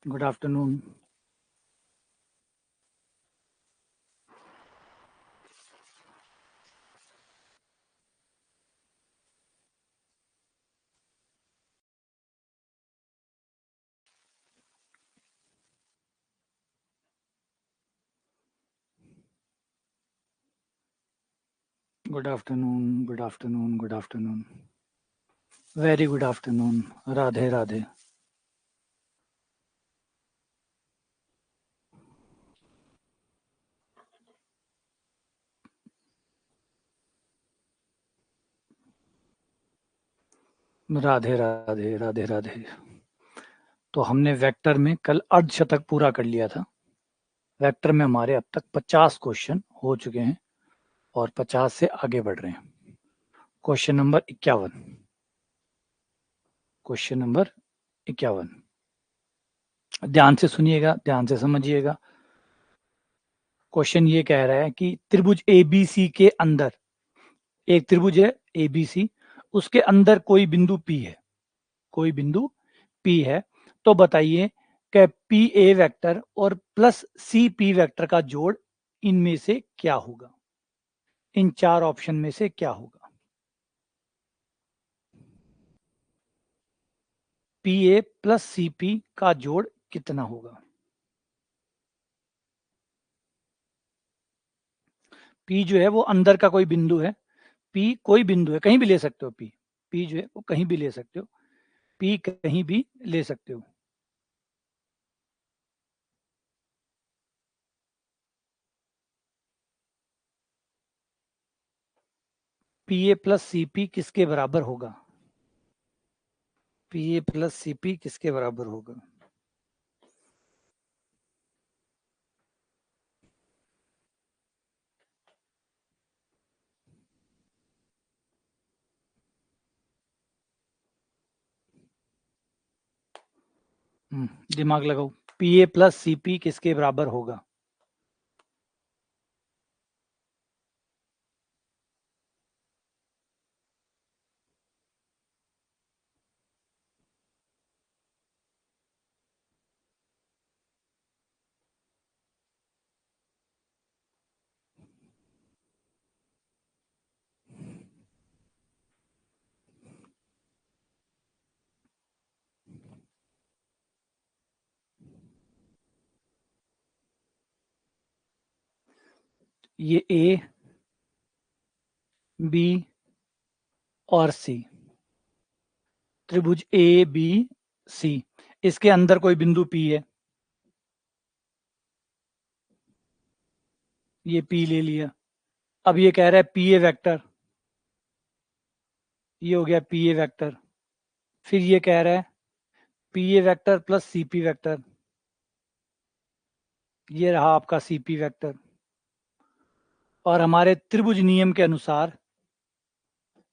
Good afternoon. Good afternoon, good afternoon, good afternoon, very good afternoon. Radhe Radhe. Radhe Radhe Radhe Radhe. तो हमने vector में कल अर्धशतक पूरा कर लिया था। वेक्टर में हमारे अब तक 50 क्वेश्चन हो चुके हैं और 50 से आगे बढ़ रहे हैं। Question number 51। क्वेश्चन नंबर 51, ध्यान से सुनिएगा, ध्यान से समझिएगा। क्वेश्चन ये कह रहा है कि त्रिभुज एबीसी के अंदर, एक त्रिभुज है एबीसी, उसके अंदर कोई बिंदु पी है, कोई बिंदु पी है। तो बताइए कि पी ए वेक्टर और प्लस सी पी वेक्टर का जोड़ इनमें से क्या होगा, इन चार ऑप्शन में से क्या होगा। P A plus C P का जोड़ कितना होगा। पी जो है वो अंदर का कोई बिंदु है, पी कोई बिंदु है, कहीं भी ले सकते हो। पी पी जो है वो कहीं भी ले सकते हो, पी कहीं भी ले सकते हो। P A plus C P किसके बराबर होगा। P A plus C P किसके बराबर होगा। दिमाग लगाओ। P A plus C P किसके बराबर होगा। ये ए बी और सी, त्रिभुज ए बी सी, इसके अंदर कोई बिंदु पी है, ये पी ले लिया। अब ये कह रहा है पी ए वेक्टर, ये हो गया पी ए वेक्टर। फिर ये कह रहा है P A vector plus C P vector, ये रहा आपका सी पी वेक्टर। और हमारे त्रिभुज नियम के अनुसार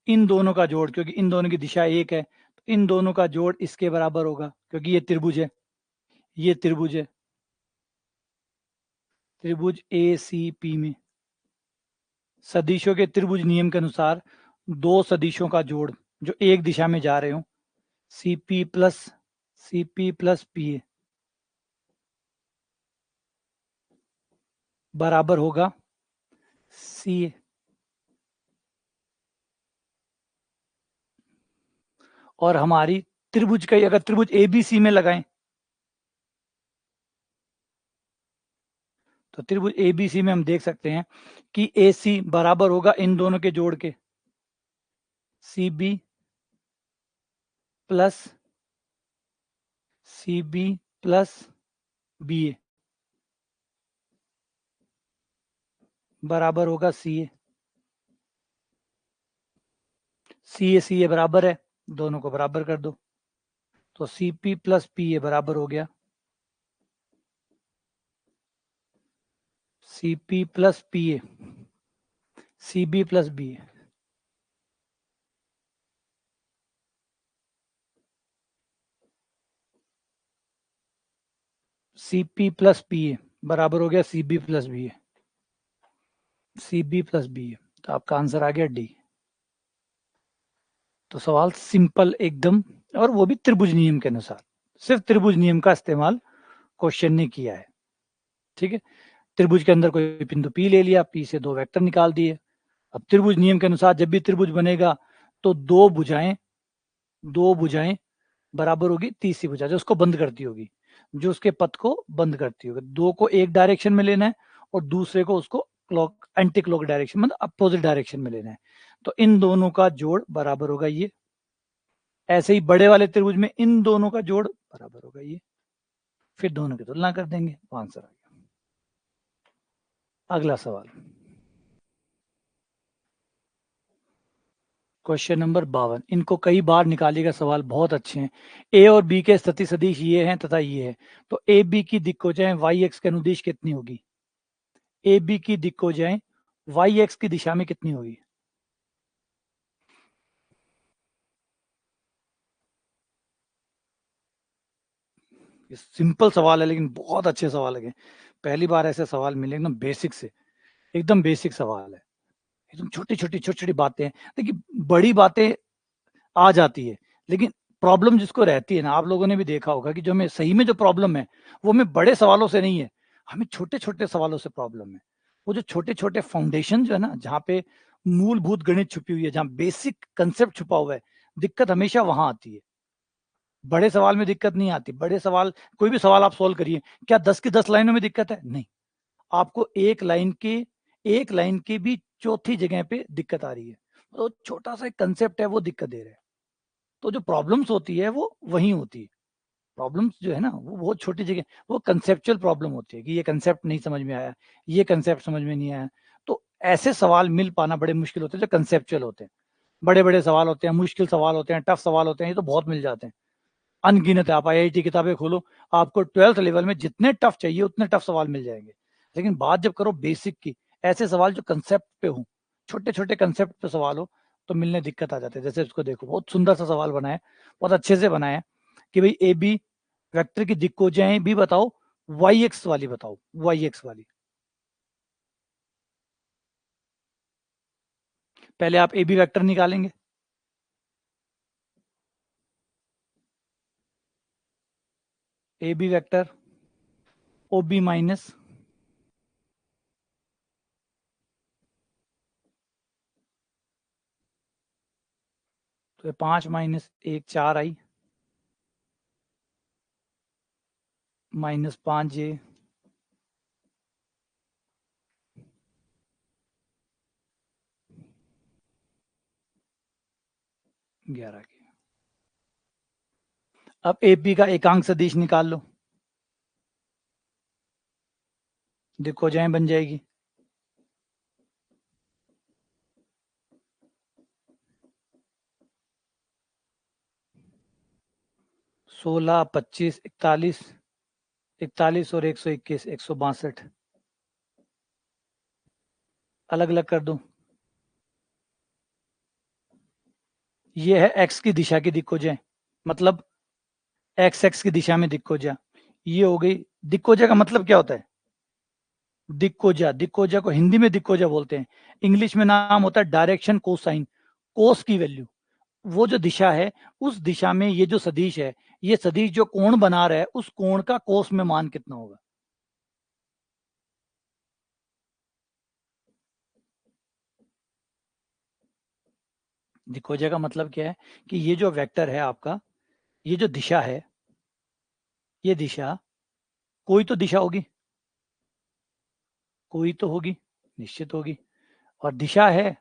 इन दोनों का जोड़, क्योंकि इन दोनों की दिशा एक है, तो इन दोनों का जोड़ इसके बराबर होगा, क्योंकि ये त्रिभुज है, ये त्रिभुज है। त्रिभुज ए सी पी में सदिशों के त्रिभुज नियम के अनुसार दो सदिशों का जोड़ जो एक दिशा में जा रहे हो, C P plus P A बराबर होगा सी ए। और हमारी त्रिभुज का, अगर त्रिभुज एबीसी में लगाएं तो त्रिभुज एबीसी में हम देख सकते हैं कि ए सी बराबर होगा इन दोनों के जोड़ के, C B plus C B plus B A बराबर होगा सी ए। सी ए बराबर है, दोनों को बराबर कर दो, तो C P plus P A बराबर हो गया C P plus P A, C B plus B A. C P plus P A बराबर हो गया C B plus B A, C B plus B A. तो आपका आंसर आ गया D. तो सवाल सिंपल एकदम, और वो भी त्रिभुज नियम के अनुसार, सिर्फ त्रिभुज नियम का इस्तेमाल क्वेश्चन ने किया है। ठीक है, त्रिभुज के अंदर कोई बिंदु P ले लिया, P से 2 वेक्टर निकाल दिए। अब त्रिभुज नियम के अनुसार जब भी त्रिभुज बनेगा तो दो भुजाएं बराबर होगी तीसरी भुजा जो उसको बंद करती होगी, जो उसके पथ को बंद करती होगी। दो को एक डायरेक्शन में लेना है और दूसरे को उसको क्लॉक एंटी क्लॉक डायरेक्शन मतलब अपोजिट डायरेक्शन में लेना है। तो इन दोनों का जोड़ बराबर होगा ये। ऐसे ही बड़े वाले त्रिभुज में इन दोनों का जोड़ बराबर होगा ये। फिर दोनों की तुलना कर देंगे, आंसर आ गया। अगला सवाल, क्वेश्चन नंबर 52। इनको कई बार निकालिएगा, सवाल बहुत अच्छे हैं। ए और बी के स्थिति सदिश ये हैं तथा ये है, तो ए बी की दिक्कोजाएं वाई एक्स के अनुदिश कितनी होगी? ए बी की दिक्कोजाएं वाई एक्स की दिशा में कितनी होगी? सिंपल सवाल है लेकिन बहुत अच्छे सवाल है। पहली बार ऐसे सवाल मिले एकदम बेसिक से, एकदम बेसिक सवाल है। एकदम छोटी छोटी छोटी छोटी बातें हैं। देखिए बड़ी बातें आ जाती है लेकिन प्रॉब्लम जिसको रहती है ना, आप लोगों ने भी देखा होगा कि जो हमें सही में जो प्रॉब्लम है वो हमें बड़े सवालों से नहीं है, हमें छोटे छोटे सवालों से प्रॉब्लम है। वो जो छोटे छोटे फाउंडेशन जो है ना, जहाँ पे मूलभूत गणित छुपी हुई है, जहाँ बेसिक कंसेप्ट छुपा हुआ है, दिक्कत हमेशा वहां आती है। बड़े सवाल में दिक्कत नहीं आती। बड़े सवाल, कोई भी सवाल आप सोल्व करिए, क्या 10 की 10 लाइनों में दिक्कत है? नहीं, आपको एक लाइन की भी चौथी जगह पे दिक्कत आ रही है। तो छोटा सा एक कंसेप्ट है वो दिक्कत दे रहा है। तो जो प्रॉब्लम्स होती है वो वहीं होती है। प्रॉब्लम्स जो है ना वो बहुत छोटी जगह, वो कंसेप्चुअल प्रॉब्लम होती है कि ये कंसेप्ट नहीं समझ में आया, ये कंसेप्ट समझ में नहीं आया। तो ऐसे सवाल मिल पाना बड़े मुश्किल होते हैं जो कंसेप्चुअल होते हैं। बड़े बड़े सवाल होते हैं, मुश्किल सवाल होते हैं, टफ सवाल होते हैं, ये तो बहुत मिल जाते हैं, अनगिनत है। आप IIT किताबें खोलो, आपको 12th लेवल में जितने टफ चाहिए उतने टफ सवाल मिल जाएंगे। लेकिन बात जब करो बेसिक की, ऐसे सवाल जो कंसेप्ट पे हो, छोटे छोटे कंसेप्ट पे सवाल हो, तो मिलने दिक्कत आ जाती है। जैसे इसको देखो, बहुत सुंदर सा सवाल बनाया है, बहुत अच्छे से बनाया है कि भाई ए बी वेक्टर की दिक्कोजाएं भी बताओ, वाई एक्स वाली बताओ, वाई एक्स वाली। पहले आप ए बी वेक्टर निकालेंगे। A B vector O B minus तो 5 माइनस 1 4 आई, -5 ये, ग्यारह की। अब ए बी का एकांक सदिश निकाल लो, दिक्कोजाएं बन जाएगी। 16 25 41, 41 और 121 162, अलग अलग कर दो। ये है एक्स की दिशा की दिक्कोजाएं, मतलब एक्स एक्स की दिशा में दिक्कोजा। ये हो गई। दिक्कोजा का मतलब क्या होता है? दिक्कोजा, दिक्कोजा को हिंदी में दिक्कोजा बोलते हैं, इंग्लिश में नाम होता है डायरेक्शन कोसाइन। कोस की वैल्यू, वो जो दिशा है उस दिशा में ये जो सदिश है, ये सदिश जो कोण बना रहा है उस कोण का कोस में मान कितना होगा? दिक्कोजा का मतलब क्या है कि ये जो वेक्टर है आपका, ये जो दिशा है, ये दिशा, कोई तो दिशा होगी, कोई तो होगी, निश्चित होगी। और दिशा है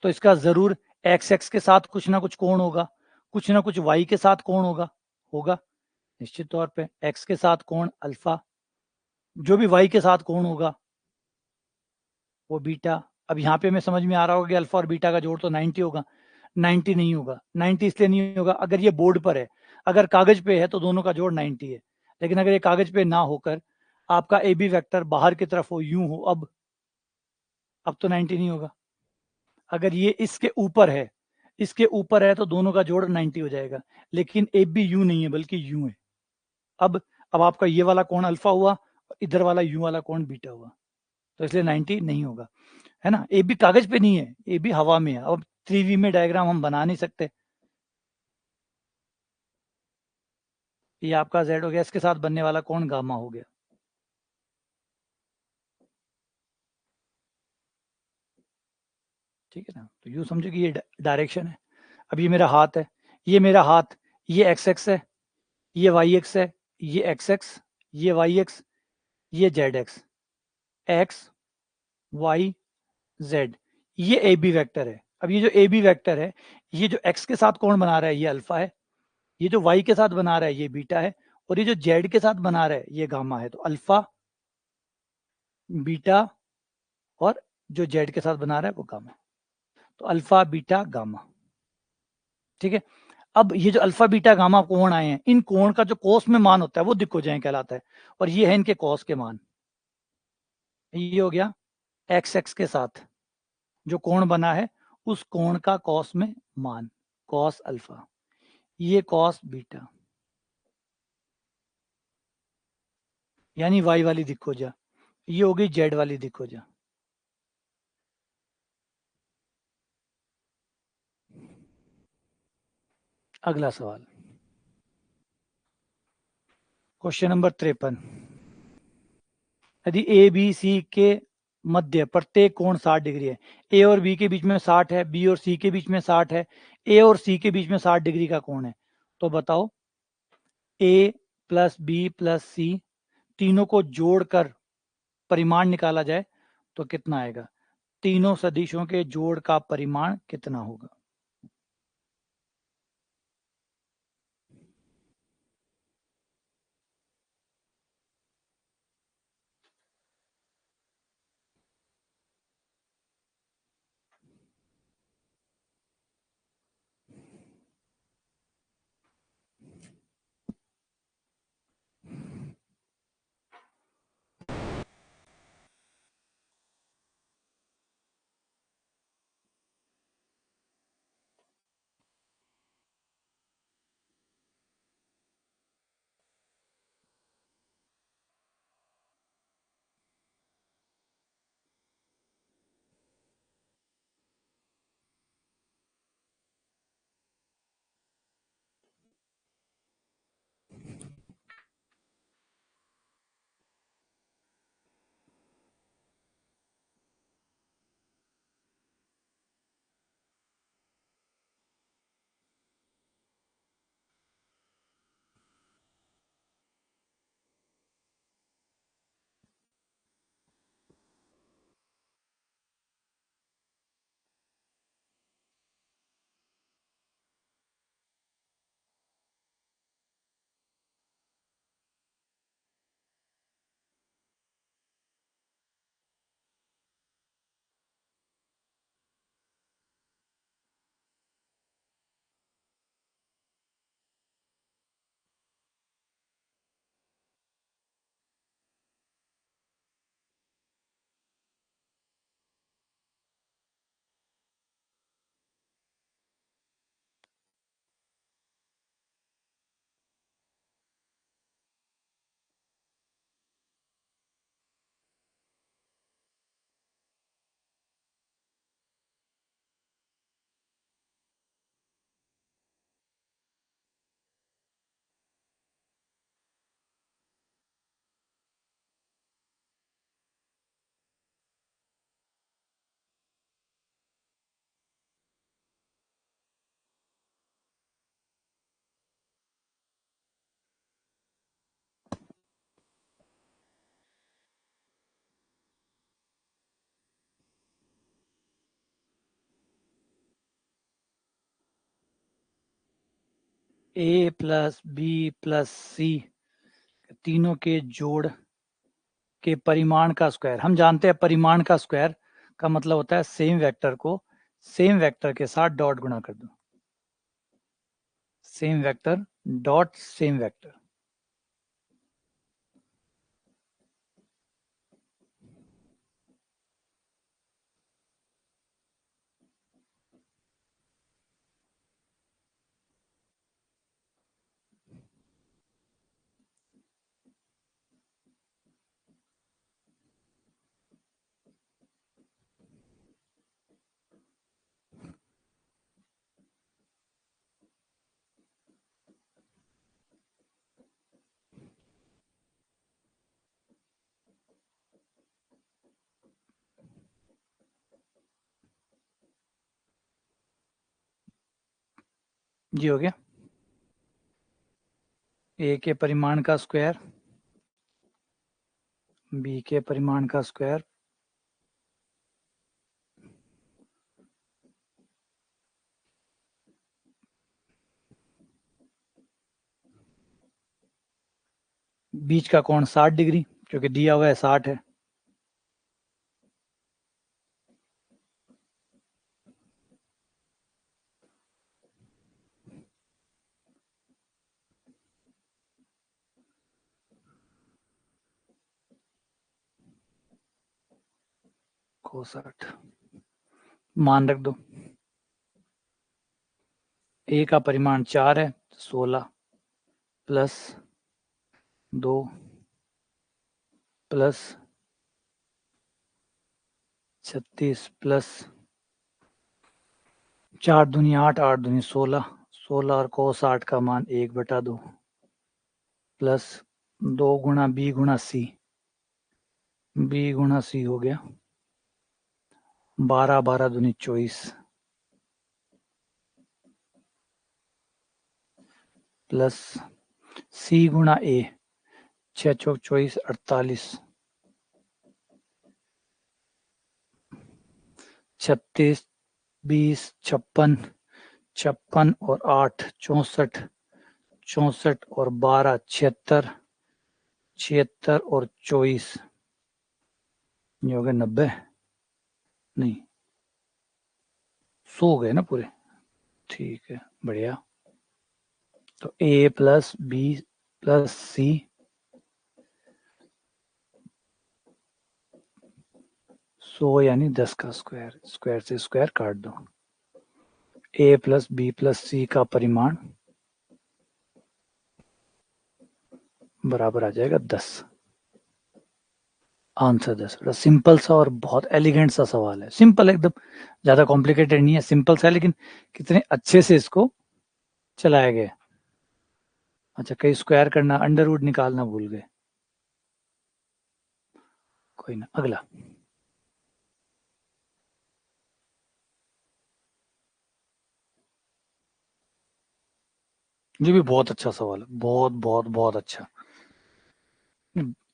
तो इसका जरूर एक्स एक्स के साथ कुछ ना कुछ कोण होगा, कुछ ना कुछ वाई के साथ कोण होगा, होगा निश्चित तौर पे। एक्स के साथ कोण अल्फा, जो भी वाई के साथ कोण होगा वो बीटा। अब यहाँ पे हमें समझ में आ रहा होगा कि अल्फा और बीटा का जोड़ तो 90 होगा। 90 नहीं होगा। 90 इसलिए नहीं होगा, अगर ये बोर्ड पर है, अगर कागज पे है तो दोनों का जोड़ 90 है। लेकिन अगर ये कागज पे ना होकर आपका ए बी वैक्टर बाहर की तरफ हो, यूं हो, अब तो 90 नहीं होगा। अगर ये इसके ऊपर है, इसके ऊपर है तो दोनों का जोड़ 90 हो जाएगा। लेकिन ए बी यू नहीं है बल्कि यू है। अब अब आपका ये वाला कोण अल्फा हुआ, इधर वाला यू वाला कोण बीटा हुआ, तो इसलिए 90 नहीं होगा, है ना। ए बी कागज पे नहीं है, ए बी हवा में है। अब 3V में डायग्राम हम बना नहीं सकते, ये आपका Z हो गया, इसके साथ बनने वाला कौन गामा हो गया। ठीक है ना, तो यूँ समझो कि ये डायरेक्शन है। अब ये मेरा हाथ है, ये मेरा हाथ, ये एक्स एक्स है, ये वाई एक्स है, ये एक्स एक्स, ये वाई एक्स, ये Z X, X Y Z, ये ए बी वैक्टर है। अब ये जो ए बी वैक्टर है, ये जो एक्स के साथ कौन बना रहा है, ये अल्फा है, ये जो वाई के साथ बना रहा है ये बीटा है, और ये जो जेड के साथ बना रहा है ये गामा है। तो अल्फा, बीटा, और जो जेड के साथ बना रहा है वो गामा। तो अल्फा बीटा गामा। ठीक है, अब ये जो अल्फा बीटा गामा कोण आए हैं, इन कोण का जो कोस में मान होता है वो दिक्कोजाएं कहलाता है, और ये है इनके कॉस के मान। ये हो गया एक्स एक्स के साथ जो कोण बना है उस कोण का कॉस में मान, कॉस अल्फा, ये कॉस बीटा, यानी वाई वाली दिक्कोजा। ये हो गई जेड वाली दिक्कोजा। अगला सवाल, क्वेश्चन नंबर 53। यदि ए बी सी के मध्य प्रत्येक कोण 60 डिग्री है, ए और बी के बीच में 60 है, बी और सी के बीच में 60 है, ए और सी के बीच में 60 डिग्री का कोण है, तो बताओ ए प्लस बी प्लस सी तीनों को जोड़कर परिमाण निकाला जाए तो कितना आएगा। तीनों सदिशों के जोड़ का परिमाण कितना होगा। ए प्लस बी प्लस सी तीनों के जोड़ के परिमाण का स्क्वायर। हम जानते हैं परिमाण का स्क्वायर का मतलब होता है सेम वेक्टर को सेम वेक्टर के साथ डॉट गुणा कर दो, same vector dot same vector. जी हो गया। ए के परिमाण का स्क्वायर, बी के परिमाण का स्क्वायर, बीच का कोण 60 डिग्री, क्योंकि दिया हुआ है 60 है। cos 60 मान रख दो। ए का परिमाण 4 है, 16 प्लस 2 प्लस 36 प्लस 4 दूनी 8, 8 दूनी 16, 16 और cos 60 का मान 1/2 प्लस 2 गुणा बी गुणा सी, बी गुणा सी हो गया 12, 12 दूनी 24 प्लस सी गुणा ए, 6 चौक 24, 48, 36, 20, 56, 56 और 8 64, 64 और 12 76, 76 और 24, ये हो गए 90, नहीं 100 हो गए ना पूरे। ठीक है, बढ़िया। तो ए प्लस बी प्लस सी, 100 यानी 10 का स्क्वायर, स्क्वायर से स्क्वायर काट दो। ए प्लस बी प्लस सी का परिमाण बराबर आ जाएगा 10। आंसर 10। सिंपल सा और बहुत एलिगेंट सा सवाल है, सिंपल एकदम, ज्यादा कॉम्प्लिकेटेड नहीं है, सिंपल सा है, लेकिन कितने अच्छे से इसको चलाया गया। अच्छा, कहीं स्क्वायर करना, अंडर रूट निकालना भूल गए, कोई ना, अगला। ये भी बहुत अच्छा सवाल है, बहुत बहुत बहुत अच्छा।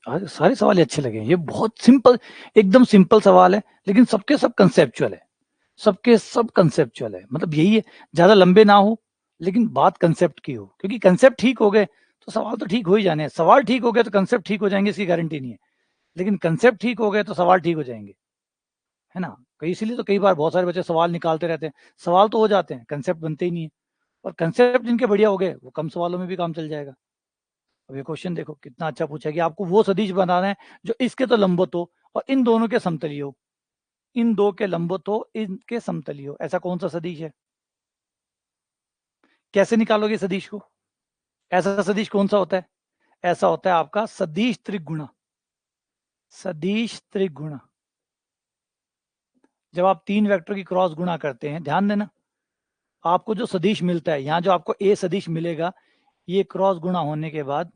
सारे सवाल अच्छे लगे, ये बहुत सिंपल, एकदम सिंपल सवाल है, लेकिन सबके सब कंसेप्चुअल है, सबके सब कंसेप्चुअल है, मतलब यही है, ज्यादा लंबे ना हो लेकिन बात कंसेप्ट की हो, क्योंकि कंसेप्ट ठीक हो गए तो सवाल तो ठीक हो ही जाने हैं, सवाल ठीक हो गए तो कंसेप्ट ठीक हो जाएंगे इसकी गारंटी नहीं है, लेकिन कंसेप्ट ठीक हो गए तो सवाल ठीक हो जाएंगे, है ना। कई इसीलिए तो कई बार बहुत सारे बच्चे सवाल निकालते रहते हैं, सवाल तो हो जाते हैं, कंसेप्ट बनते ही नहीं है, और कंसेप्ट जिनके बढ़िया हो गए वो कम सवालों में भी काम चल जाएगा। अब ये क्वेश्चन देखो कितना अच्छा पूछा कि आपको वो सदिश बनाना है जो इसके तो लंबवत हो और इन दोनों के समतली हो, इन दो के लंबवत हो, इनके समतली हो, ऐसा कौन सा सदिश है। कैसे निकालोगे सदिश को, ऐसा सदिश कौन सा होता है, ऐसा होता है आपका सदिश त्रिगुणा, सदिश त्रिगुणा। जब आप तीन वेक्टर की क्रॉस गुणा करते हैं, ध्यान देना, आपको जो सदिश मिलता है, यहां जो आपको ए सदिश मिलेगा, ये क्रॉस गुणा होने के बाद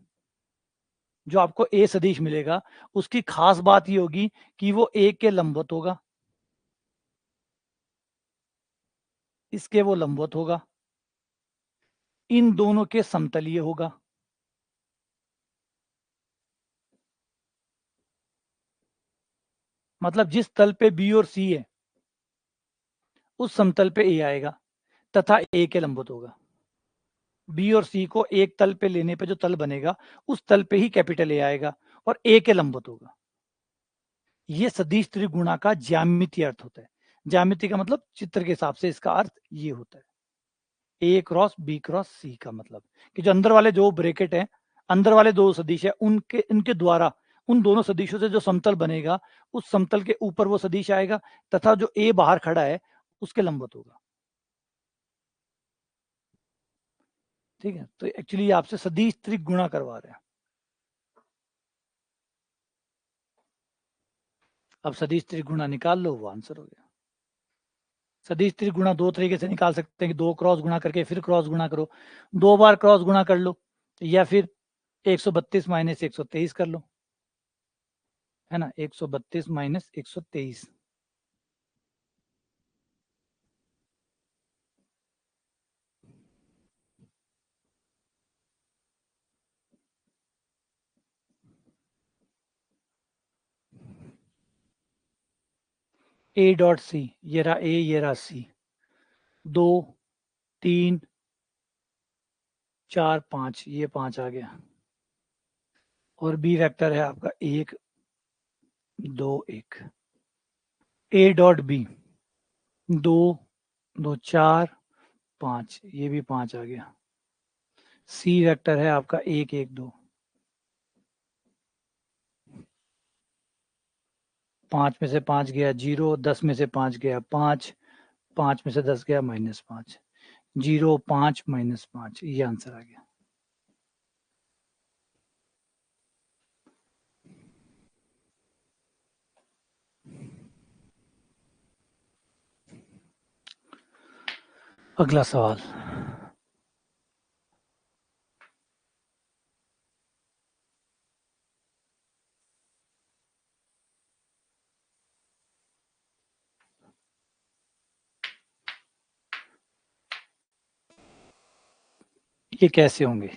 जो आपको ए सदिश मिलेगा, उसकी खास बात ये होगी कि वो ए के लंबवत होगा, इसके वो लंबवत होगा, इन दोनों के समतलीय होगा, मतलब जिस तल पे बी और सी है उस समतल पे ए आएगा तथा ए के लंबवत होगा। बी और सी को एक तल पे लेने पे जो तल बनेगा उस तल पे ही कैपिटल ए आएगा और ए के लंबवत होगा। ये सदिश त्रिगुणा का ज्यामितीय अर्थ होता है, ज्यामिति का मतलब चित्र के हिसाब से इसका अर्थ ये होता है, ए क्रॉस बी क्रॉस सी का मतलब कि जो अंदर वाले जो ब्रैकेट है, अंदर वाले दो सदिश है, उनके इनके द्वारा उन दोनों सदिशों से जो समतल बनेगा उस समतल के ऊपर वो सदिश आएगा तथा जो ए बाहर खड़ा है उसके लंबवत होगा। ठीक है, तो एक्चुअली आपसे सदिश त्रिगुणा करवा रहे हैं। अब सदिश त्रिगुणा निकाल लो, वो आंसर हो गया। सदिश त्रिगुणा दो तरीके से निकाल सकते हैं कि दो क्रॉस गुणा करके फिर क्रॉस गुणा करो, दो बार क्रॉस गुणा कर लो, या फिर 132 माइनस 123 कर लो, है ना, 132 माइनस 123। ए डॉट सी, ये रहा ए, ये रहा सी, 2 3 4 5, ये 5 आ गया। और बी वेक्टर है आपका 1 2 1। ए डॉट बी 2 2 4 5, ये भी 5 आ गया। सी वेक्टर है आपका 1 1 2, 5 में से 5 गया 0, 10 में से 5 गया 5, 5 में से 10 गया -5, 0 5 -5, ये आंसर आ गया। अगला सवाल, ये कैसे होंगे?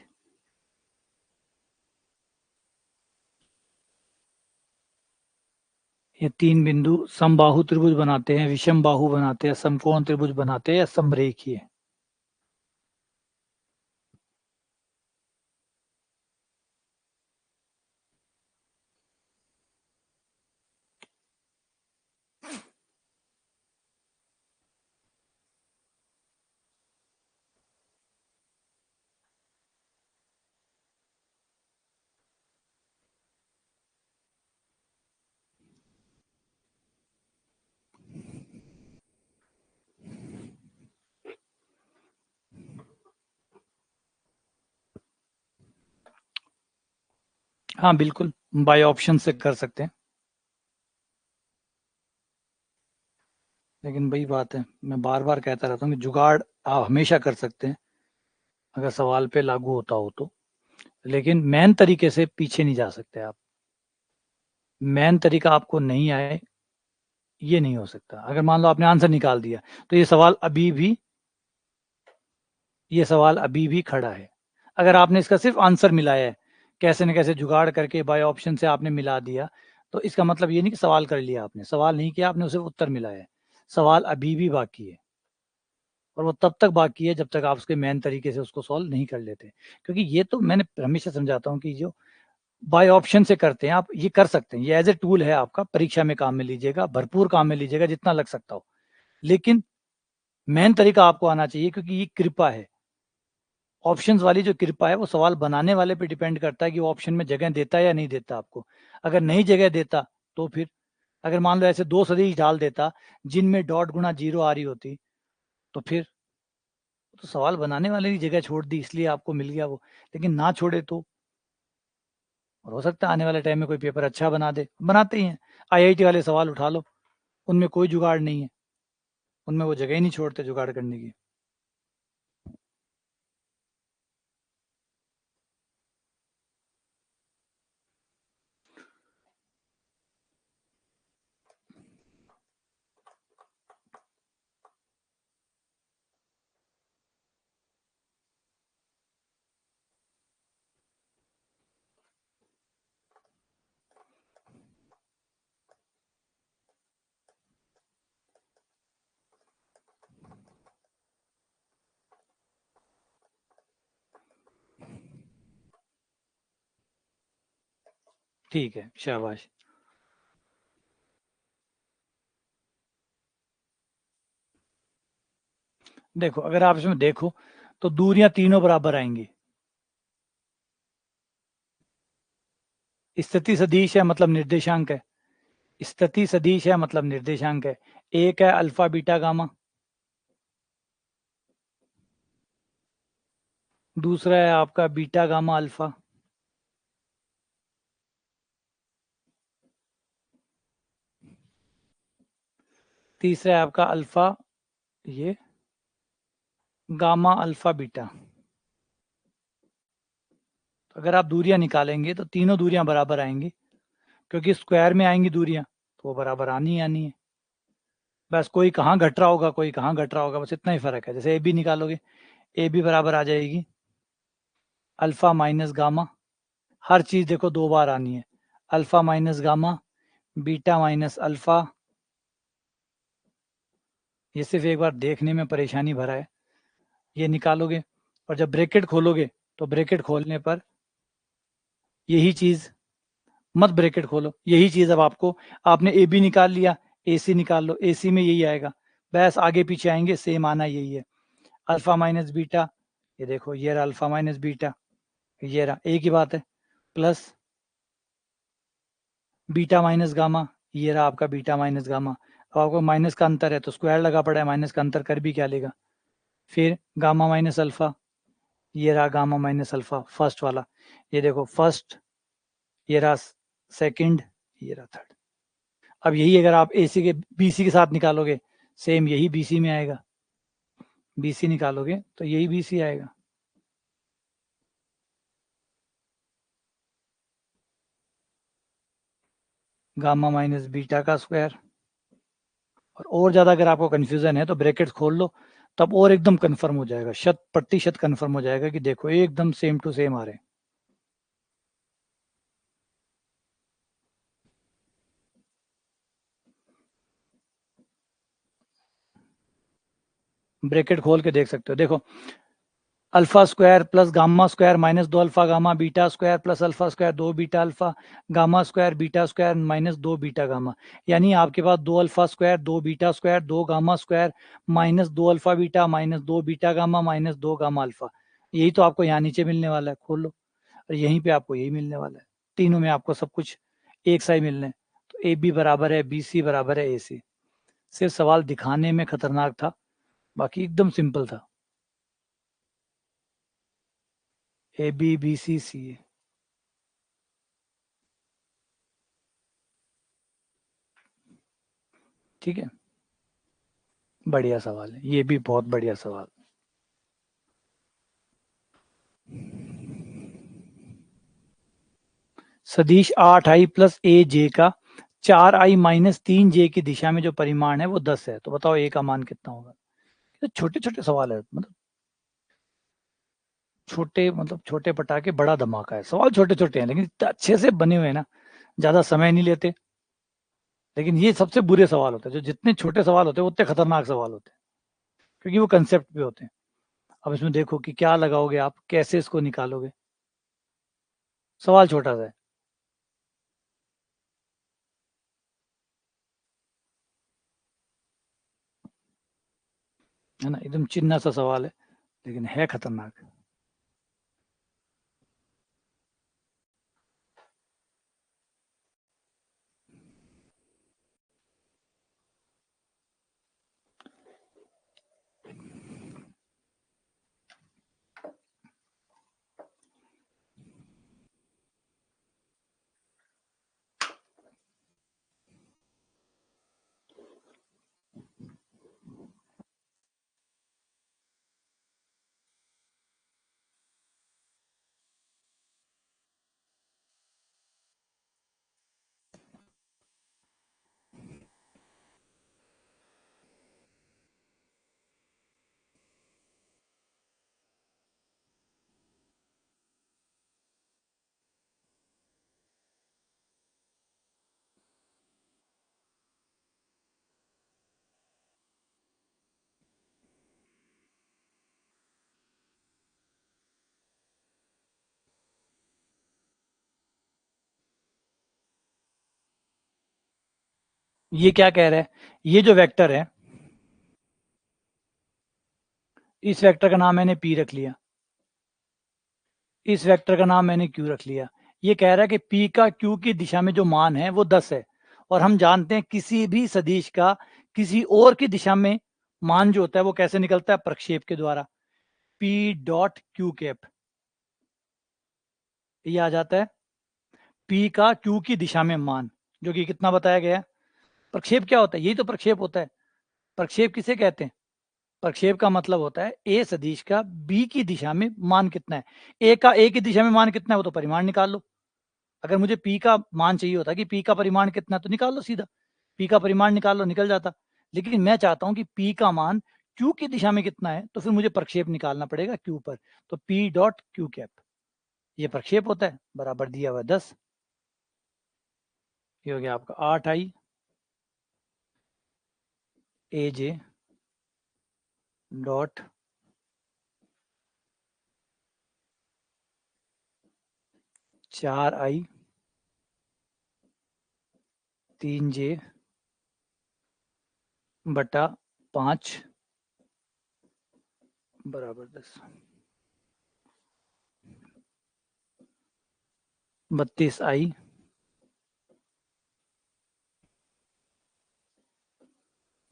ये 3 बिंदु समबाहु त्रिभुज बनाते हैं, विषम बाहु बनाते हैं, समकोण त्रिभुज बनाते हैं या समरेखीय? हाँ बिल्कुल, बाय ऑप्शन से कर सकते हैं। लेकिन वही बात है, मैं बार बार कहता रहता हूँ कि जुगाड़ आप हमेशा कर सकते हैं अगर सवाल पे लागू होता हो तो, लेकिन मेन तरीके से पीछे नहीं जा सकते आप। मेन तरीका आपको नहीं आए, ये नहीं हो सकता। अगर मान लो आपने आंसर निकाल दिया तो ये सवाल अभी भी खड़ा है। अगर आपने इसका सिर्फ आंसर मिलाया है, कैसे न कैसे जुगाड़ करके बाय ऑप्शन से आपने मिला दिया, तो इसका मतलब ये नहीं कि सवाल कर लिया आपने, सवाल नहीं किया आपने, उसे उत्तर मिलाया है। सवाल अभी भी बाकी है, और वो तब तक बाकी है जब तक आप उसके मेन तरीके से उसको सॉल्व नहीं कर लेते। क्योंकि ये तो मैंने हमेशा समझाता हूँ कि जो बाय ऑप्शन से करते हैं आप, ये कर सकते हैं, ये एज ए टूल है आपका, परीक्षा में काम में लीजिएगा, भरपूर काम में लीजिएगा जितना लग सकता हो। लेकिन मेन तरीका आपको आना चाहिए, क्योंकि ये कृपा है। ऑप्शंस वाली जो कृपा है वो सवाल बनाने वाले पे डिपेंड करता है कि वो ऑप्शन में जगह देता है या नहीं देता आपको। अगर नहीं जगह देता तो फिर, अगर मान लो ऐसे 2 सदिश डाल देता जिनमें डॉट गुणा 0 आ रही होती, तो फिर तो सवाल बनाने वाले की जगह छोड़ दी, इसलिए आपको मिल गया वो। लेकिन ना छोड़े तो, और हो सकता है आने वाले टाइम में कोई पेपर अच्छा बना दे, बनाते ही हैं। आईआईटी वाले सवाल उठा लो, उनमें कोई जुगाड़ नहीं है, उनमें वो जगह ही नहीं छोड़ते जुगाड़ करने की। ठीक है, शाबाश। देखो, अगर आप इसमें देखो तो दूरियां तीनों बराबर आएंगी। स्थिति सदिश है मतलब निर्देशांक है, स्थिति सदिश है मतलब निर्देशांक है। एक है अल्फा बीटा गामा, दूसरा है आपका बीटा गामा अल्फा, तीसरा है आपका अल्फा ये गामा अल्फा बीटा। तो अगर आप दूरियां निकालेंगे तो तीनों दूरियां बराबर आएंगी, क्योंकि स्क्वायर में आएंगी दूरियां, तो वो बराबर आनी ही आनी है। बस कोई कहाँ घट रहा होगा, कोई कहाँ घट रहा होगा, बस इतना ही फर्क है। जैसे ए बी निकालोगे, ए बी बराबर आ जाएगी अल्फा माइनस गामा। हर चीज देखो 2 बार आनी है, alpha minus gamma, beta minus alpha, ये सिर्फ एक बार देखने में परेशानी भरा है। ये निकालोगे और जब ब्रैकेट खोलोगे तो ब्रैकेट खोलने पर यही चीज, मत ब्रैकेट खोलो, यही चीज अब आपको, आपने ए बी निकाल लिया, ए सी निकाल लो, ए सी में यही आएगा, बस आगे पीछे आएंगे सेम आना यही है। अल्फा माइनस बीटा, ये देखो ये रहा अल्फा माइनस बीटा, ये रहा एक ही बात है, प्लस बीटा माइनस गामा, ये रहा आपका बीटा माइनस गामा। अब आपको माइनस का अंतर है तो स्क्वायर लगा पड़ा है, माइनस का अंतर कर भी क्या लेगा। फिर गामा माइनस अल्फा, ये रहा गामा माइनस अल्फा फर्स्ट वाला, ये देखो फर्स्ट, ये रहा सेकंड, ये रहा थर्ड। अब यही अगर आप एसी के बीसी के साथ निकालोगे, सेम यही बीसी में आएगा, बीसी निकालोगे तो यही बीसी आएगा। गामा माइनस बीटा का स्क्वायर। और ज्यादा अगर आपको कंफ्यूजन है तो ब्रैकेट खोल लो, तब और एकदम कंफर्म हो जाएगा, 100% कंफर्म हो जाएगा कि देखो एकदम सेम टू सेम आ रहे हैं। ब्रैकेट खोल के देख सकते हो, देखो alpha square plus gamma square minus 2 alpha gamma, beta square plus alpha square 2 beta alpha, gamma square beta square minus 2 beta gamma. यानी आपके पास 2 alpha square 2 beta square 2 gamma square minus 2 alpha beta minus 2 beta gamma minus 2 gamma alpha. यही तो आपको यहाँ नीचे मिलने वाला है, खोल लो, और यहीं पे आपको यही मिलने वाला है। तीनों में आपको सब कुछ एक सा ही मिलने, तो ए बी बराबर है बी सी बराबर है ए सी। सिर्फ सवाल दिखाने में खतरनाक था, बाकी एकदम सिंपल था। ए बी बी सी सी ए, ठीक है, बढ़िया सवाल है, ये भी बहुत बढ़िया सवाल। सदिश 8i प्लस ए जे का 4i माइनस 3j की दिशा में जो परिमाण है वो 10 है, तो बताओ ए का मान कितना होगा। तो छोटे छोटे सवाल है, मतलब छोटे, मतलब छोटे पटाखे बड़ा धमाका है, सवाल छोटे छोटे हैं लेकिन इतने अच्छे से बने हुए हैं ना, ज्यादा समय नहीं लेते। लेकिन ये सबसे बुरे सवाल होते हैं, जो जितने छोटे सवाल होते हैं उतने खतरनाक सवाल होते हैं, क्योंकि वो कंसेप्ट पे होते हैं। अब इसमें देखो कि क्या लगाओगे आप, कैसे इसको निकालोगे, सवाल छोटा सा है ना, एकदम चिन्ना सा सवाल है लेकिन है खतरनाक। ये क्या कह रहा है, ये जो वेक्टर है, इस वेक्टर का नाम मैंने पी रख लिया, इस वेक्टर का नाम मैंने क्यू रख लिया। ये कह रहा है कि पी का क्यू की दिशा में जो मान है वो 10 है, और हम जानते हैं किसी भी सदिश का किसी और की दिशा में मान जो होता है वो कैसे निकलता है, प्रक्षेप के द्वारा, पी डॉट क्यू कैप, ये आ जाता है पी का क्यू की दिशा में मान, जो कि कितना बताया गया है। प्रक्षेप क्या होता है, यही तो प्रक्षेप होता है। प्रक्षेप किसे कहते हैं, प्रक्षेप का मतलब होता है ए सदिश का बी की दिशा में मान कितना है, ए का ए की दिशा में मान कितना है वो तो परिमाण निकाल लो। अगर मुझे पी का मान चाहिए होता कि पी का परिमाण कितना है तो निकाल लो सीधा, पी का परिमाण निकाल लो, निकल जाता। लेकिन मैं चाहता हूं कि पी का मान क्यू की दिशा में कितना है, तो फिर मुझे प्रक्षेप निकालना पड़ेगा क्यू पर, तो पी डॉट क्यू कैप ये प्रक्षेप होता है, बराबर दिया हुआ 10। ये हो गया आपका 8i ए जे डॉट 4i 3j बटा 5 बराबर 10। 32i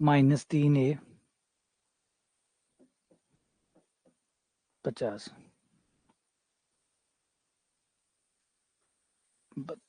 minus 3a 50। 32।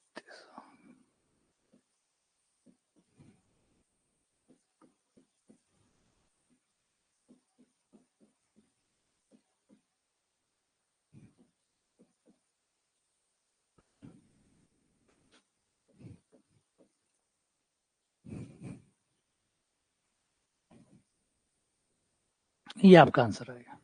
ये आपका आंसर आएगा।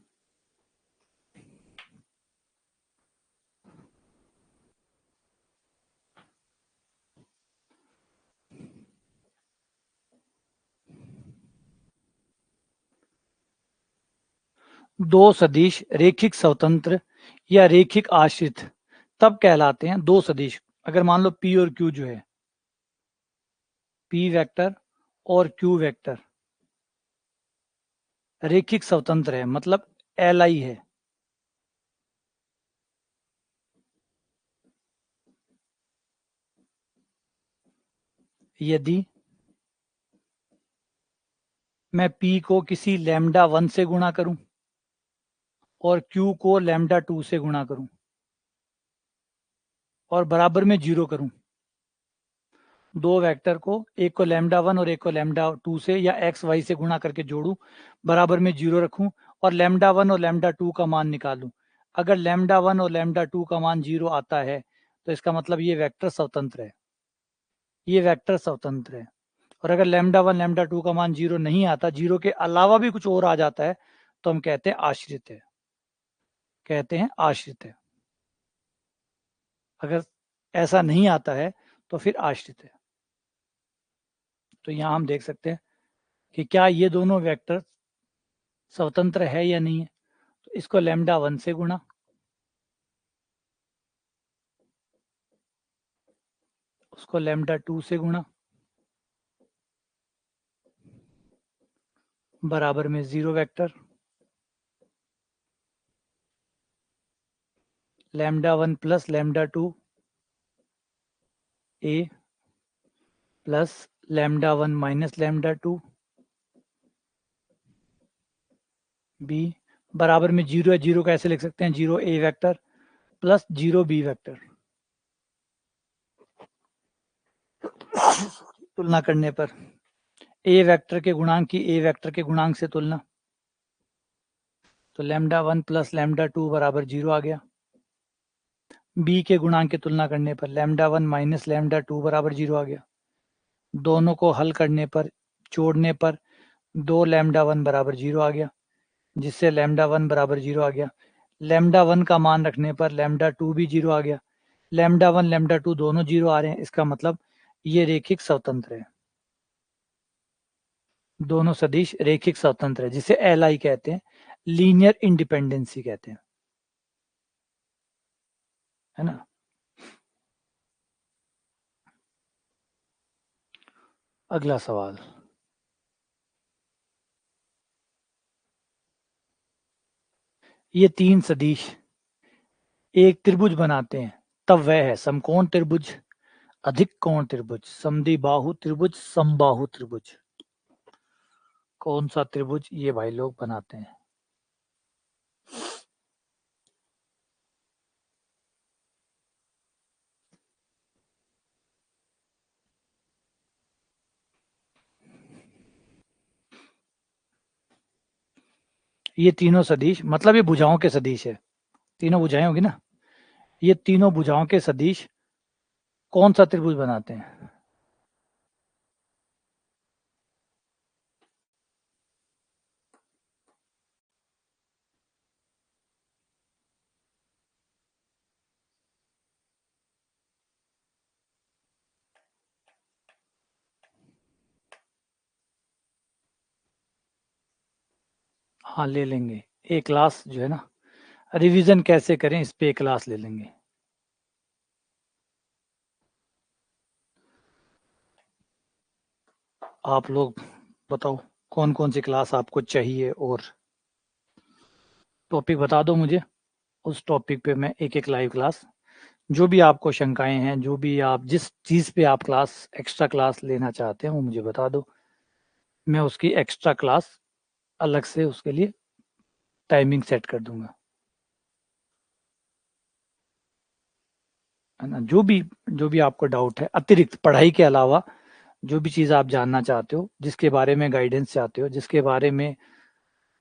दो सदिश रेखिक स्वतंत्र या रेखिक आश्रित तब कहलाते हैं। दो सदिश अगर मान लो P और Q जो है, P वेक्टर और Q वेक्टर रेखिक स्वतंत्र है, मतलब Li है। यदि मैं P को किसी लैम्डा 1 से गुणा करूं और Q को लैम्डा 2 से गुणा करूं और बराबर में 0 करूं, दो वेक्टर को, एक को लैम्डा 1 और एक को लैम्डा 2 से या एक्स वाई से गुणा करके जोड़ूं, बराबर में 0 रखूं और लैम्डा 1 और लैम्डा 2 का मान निकालूं। अगर लैम्डा 1 और लैम्डा 2 का मान 0 आता है तो इसका मतलब ये वेक्टर स्वतंत्र है, ये वेक्टर स्वतंत्र है। और अगर लैम्डा 1 लैम्डा 2 का मान 0 नहीं आता, 0 के अलावा भी कुछ और आ जाता है, तो हम कहते हैं आश्रित है, कहते हैं आश्रित है। अगर ऐसा नहीं आता है तो फिर आश्रित है। तो यहां हम देख सकते हैं कि क्या ये दोनों वेक्टर स्वतंत्र है या नहीं है। तो इसको लैम्डा 1 से गुणा, उसको लैम्डा 2 से गुणा, बराबर में 0 vector, lambda 1 plus lambda 2 A plus lambda 1 minus lambda 2 B, बराबर में 0 है। 0 कैसे लिख सकते हैं, 0 ए वेक्टर प्लस 0 बी वेक्टर। तुलना करने पर ए वेक्टर के गुणांक की ए वेक्टर के गुणांक से तुलना, तो लैम्डा 1 प्लस लैम्डा 2 बराबर 0 आ गया। बी के गुणांक की तुलना करने पर लैम्डा 1 माइनस लैम्डा 2 बराबर 0 आ गया। दोनों को हल करने पर, जोड़ने पर 2 लैम्डा 1 बराबर 0 आ गया, जिससे लैम्डा 1 बराबर 0 आ गया। लैम्डा 1 का मान रखने पर लैम्डा 2 भी 0 आ गया। लैम्डा 1 लैम्डा 2 दोनों 0 आ रहे हैं, इसका मतलब ये रेखिक स्वतंत्र है। दोनों सदिश रेखिक स्वतंत्र है, जिसे एल कहते हैं, लीनियर इंडिपेंडेंसी कहते हैं, है ना। अगला सवाल, ये तीन सदिश एक त्रिभुज बनाते हैं, तब वह है समकोण त्रिभुज, अधिक कोण त्रिभुज, समद्विबाहु त्रिभुज, समबाहु त्रिभुज। कौन सा त्रिभुज ये भाई लोग बनाते हैं। ये तीनों सदिश, मतलब ये भुजाओं के सदिश है, तीनों भुजाएं होगी ना, ये तीनों भुजाओं के सदिश कौन सा त्रिभुज बनाते हैं। हाँ ले लेंगे, एक क्लास जो है ना रिवीजन कैसे करें इस पे एक क्लास ले लेंगे। आप लोग बताओ कौन कौन सी क्लास आपको चाहिए, और टॉपिक बता दो मुझे, उस टॉपिक पे मैं एक एक लाइव क्लास, जो भी आपको शंकाएं हैं, जो भी आप जिस चीज़ पे आप क्लास एक्स्ट्रा क्लास लेना चाहते हैं वो मुझे बता दो, मैं उसकी एक्स्ट्रा क्लास अलग से उसके लिए टाइमिंग सेट कर दूंगा, है ना। जो भी आपको डाउट है अतिरिक्त पढ़ाई के अलावा, जो भी चीज़ आप जानना चाहते हो, जिसके बारे में गाइडेंस चाहते हो, जिसके बारे में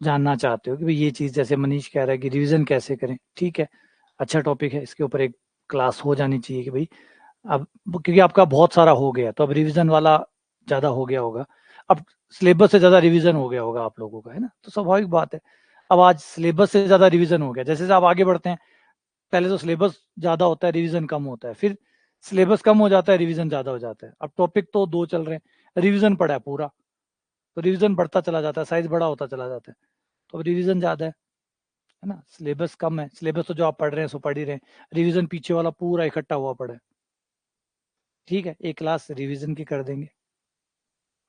जानना चाहते हो कि भाई ये चीज़, जैसे मनीष कह रहा है कि रिवीजन कैसे करें, ठीक है, अच्छा टॉपिक है, इसके ऊपर एक क्लास हो जानी चाहिए कि भाई अब क्योंकि आपका बहुत सारा हो गया तो अब रिवीजन वाला ज़्यादा हो गया होगा, अब सिलेबस से ज़्यादा रिवीजन हो गया होगा आप लोगों का, है ना, तो स्वाभाविक बात है। अब आज सिलेबस से ज़्यादा रिवीजन हो गया, जैसे जैसे आप आगे बढ़ते हैं, पहले तो सिलेबस ज़्यादा होता है, रिवीजन कम होता है, फिर सिलेबस कम हो जाता है, रिवीजन ज़्यादा हो जाता है, अब टॉपिक तो दो चल रहे हैं, रिवीजन पड़ा है पूरा, तो रिवीजन बढ़ता चला जाता है, साइज बड़ा होता चला जाता है, तो अब रिवीजन ज़्यादा है ना, सिलेबस कम है, सिलेबस तो जो आप पढ़ रहे हैं सो पढ़ ही रहे हैं, रिवीजन पीछे वाला पूरा इकट्ठा हुआ पड़ा है। ठीक है, एक क्लास रिवीजन की कर देंगे,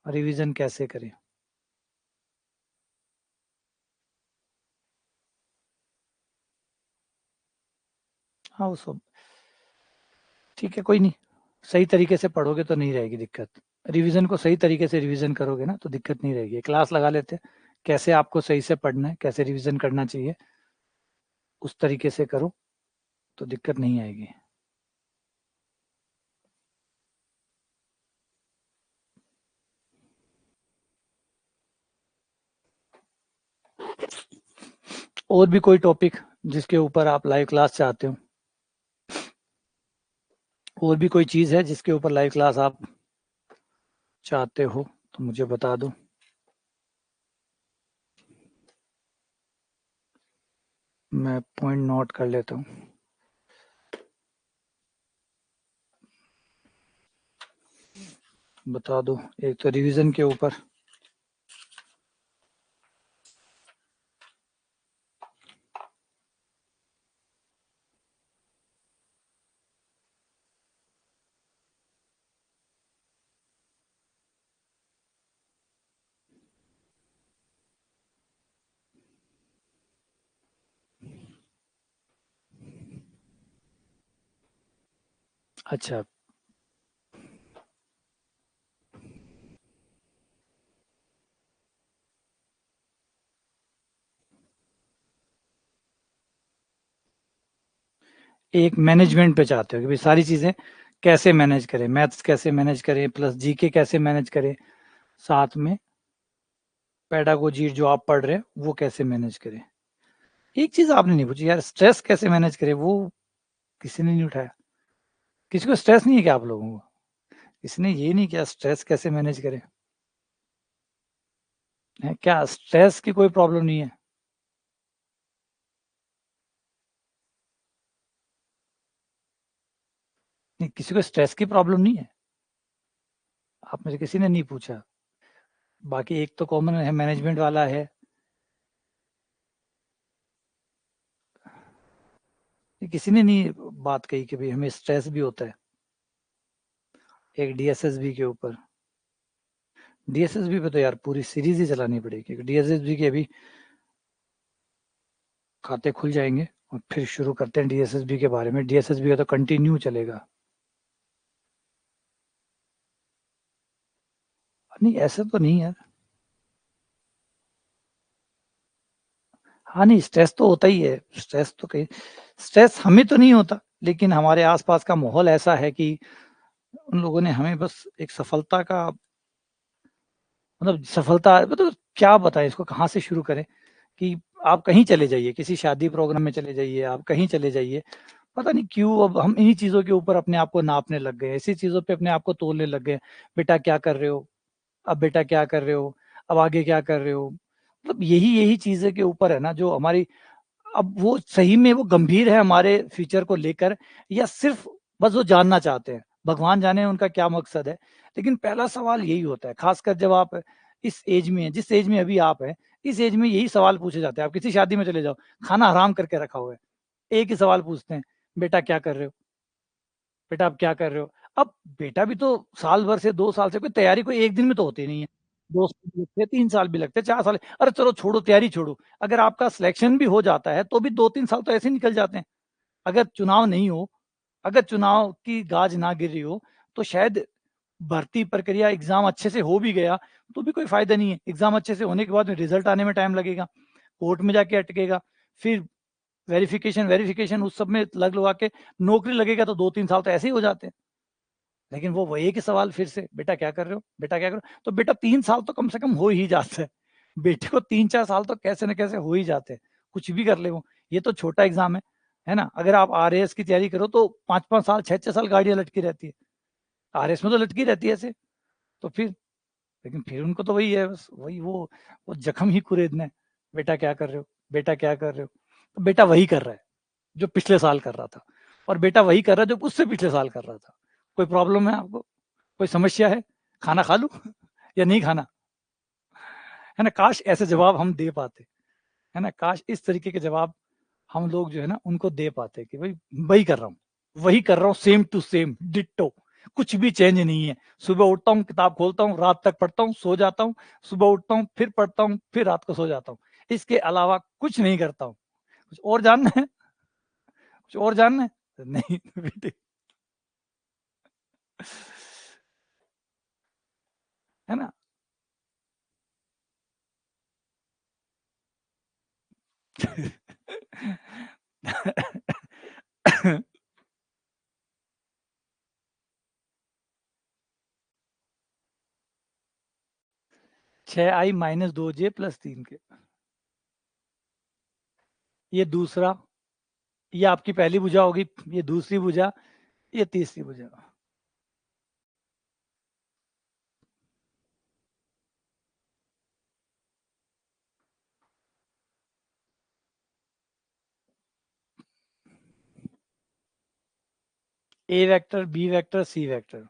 रिवीजन कैसे करें। हाँ वो सब ठीक है, कोई नहीं, सही तरीके से पढ़ोगे तो नहीं रहेगी दिक्कत, रिवीजन को सही तरीके से रिवीजन करोगे ना तो दिक्कत नहीं रहेगी, क्लास लगा लेते हैं, कैसे आपको सही से पढ़ना है, कैसे रिवीजन करना चाहिए, उस तरीके से करो तो दिक्कत नहीं आएगी। और भी कोई टॉपिक जिसके ऊपर आप लाइव क्लास चाहते हो, और भी कोई चीज़ है जिसके ऊपर लाइव क्लास आप चाहते हो तो मुझे बता दो। मैं पॉइंट नोट कर लेता हूँ। बता दो, एक तो रिवीजन के ऊपर, अच्छा एक मैनेजमेंट पे चाहते हो कि भाई सारी चीज़ें कैसे मैनेज करें, मैथ्स कैसे मैनेज करें, प्लस जीके कैसे मैनेज करें, साथ में पेडागोजी जो आप पढ़ रहे हैं वो कैसे मैनेज करें। एक चीज़ आपने नहीं पूछी यार, स्ट्रेस कैसे मैनेज करें, वो किसी ने नहीं उठाया। किसी को स्ट्रेस नहीं है क्या आप लोगों को? इसने ये नहीं किया स्ट्रेस कैसे मैनेज करें, है क्या स्ट्रेस की कोई प्रॉब्लम नहीं है? नहीं, किसी को स्ट्रेस की प्रॉब्लम नहीं है, आप मुझे किसी ने नहीं पूछा। बाकी एक तो कॉमन है, मैनेजमेंट वाला है, किसी ने नहीं बात कही कि भाई हमें स्ट्रेस भी होता है। एक डीएसएसबी के ऊपर, डीएसएसबी पे तो यार पूरी सीरीज ही चलानी पड़ेगी, क्योंकि डीएसएसबी के अभी खाते खुल जाएंगे और फिर शुरू करते हैं डीएसएसबी के बारे में, डीएसएसबी का तो कंटिन्यू चलेगा। नहीं ऐसा तो नहीं यार, हाँ नहीं स्ट्रेस तो होता ही है, स्ट्रेस तो कहीं, स्ट्रेस हमें तो नहीं होता, लेकिन हमारे आसपास का माहौल ऐसा है कि उन लोगों ने हमें बस एक सफलता का, मतलब सफलता मतलब क्या बताएं इसको, कहाँ से शुरू करें, कि आप कहीं चले जाइए, किसी शादी प्रोग्राम में चले जाइए, आप कहीं चले जाइए, पता नहीं क्यों अब हम इन्हीं चीज़ों के ऊपर अपने आप को नापने लग गए, इसी चीज़ों पे अपने आप को तोलने लग गए। बेटा क्या कर रहे हो, अब बेटा क्या कर रहे हो, अब आगे क्या कर रहे हो, मतलब यही यही चीज़ें के ऊपर है ना जो हमारी, अब वो सही में वो गंभीर है हमारे फ्यूचर को लेकर, या सिर्फ बस वो जानना चाहते हैं, भगवान जाने उनका क्या मकसद है। लेकिन पहला सवाल यही होता है, खासकर जब आप इस एज में है, जिस एज में अभी आप है, इस एज में यही सवाल पूछे जाते हैं। आप किसी शादी में चले जाओ, खाना हराम करके रखा हुआ है, एक ही सवाल पूछते हैं, बेटा क्या कर रहे हो, बेटा आप क्या कर रहे हो। अब बेटा भी तो साल भर से 2 साल से कोई तैयारी कोई एक दिन में तो होती नहीं है, 2 साल भी लगते, 3 साल भी लगते, 4 साल। अरे चलो छोड़ो, तैयारी छोड़ो, अगर आपका सिलेक्शन भी हो जाता है तो भी 2-3 साल तो ऐसे निकल जाते हैं। अगर चुनाव नहीं हो, अगर चुनाव की गाज ना गिर रही हो, तो शायद भर्ती प्रक्रिया एग्जाम अच्छे से हो भी गया तो भी कोई फायदा नहीं है। एग्जाम अच्छे से होने के बाद में रिजल्ट आने में टाइम लगेगा, कोर्ट में जाके अटकेगा, फिर वेरिफिकेशन उस सब में लग लगा के नौकरी लगेगा, तो 2-3 साल तो ऐसे ही हो जाते हैं। लेकिन वो एक ही सवाल फिर से, बेटा क्या कर रहे हो, बेटा क्या कर रहे हो। तो बेटा 3 साल तो कम से कम हो ही जाता है, बेटे को 3-4 साल तो कैसे न कैसे हो ही जाते हैं, कुछ भी कर ले वो। ये तो छोटा एग्जाम है ना। अगर आप RAS की तैयारी करो तो 5-5 साल 6-6 साल गाड़ियां लटकी रहती है, RAS में तो लटकी रहती है ऐसे। तो फिर, लेकिन फिर उनको तो वही है, बस वही वो जख्म ही कुरेदना है, बेटा क्या कर रहे हो, बेटा क्या कर रहे हो। तो बेटा वही कर रहा है जो पिछले साल कर रहा था, और बेटा वही कर रहा है जो उससे पिछले साल कर रहा था। कोई प्रॉब्लम है आपको, कोई समस्या है, खाना खा लूं या नहीं खाना, है ना। काश ऐसे जवाब हम दे पाते, है ना, काश इस तरीके के जवाब हम लोग जो है ना उनको दे पाते कि भाई वही कर रहा हूँ, वही कर रहा हूँ, सेम टू सेम डिट्टो, कुछ भी चेंज नहीं है। सुबह उठता हूँ, किताब खोलता हूँ, रात तक पढ़ता हूँ, सो जाता हूँ, सुबह उठता हूँ, फिर पढ़ता हूँ, फिर रात को सो जाता हूँ, इसके अलावा कुछ नहीं करता हूँ। कुछ और जानना है, कुछ और जानना है, नहीं बेटे, है ना। 6i-2j+3 के, ये दूसरा, ये आपकी पहली भुजा होगी, ये दूसरी भुजा, ये तीसरी भुजा। ए vector, B vector, C vector.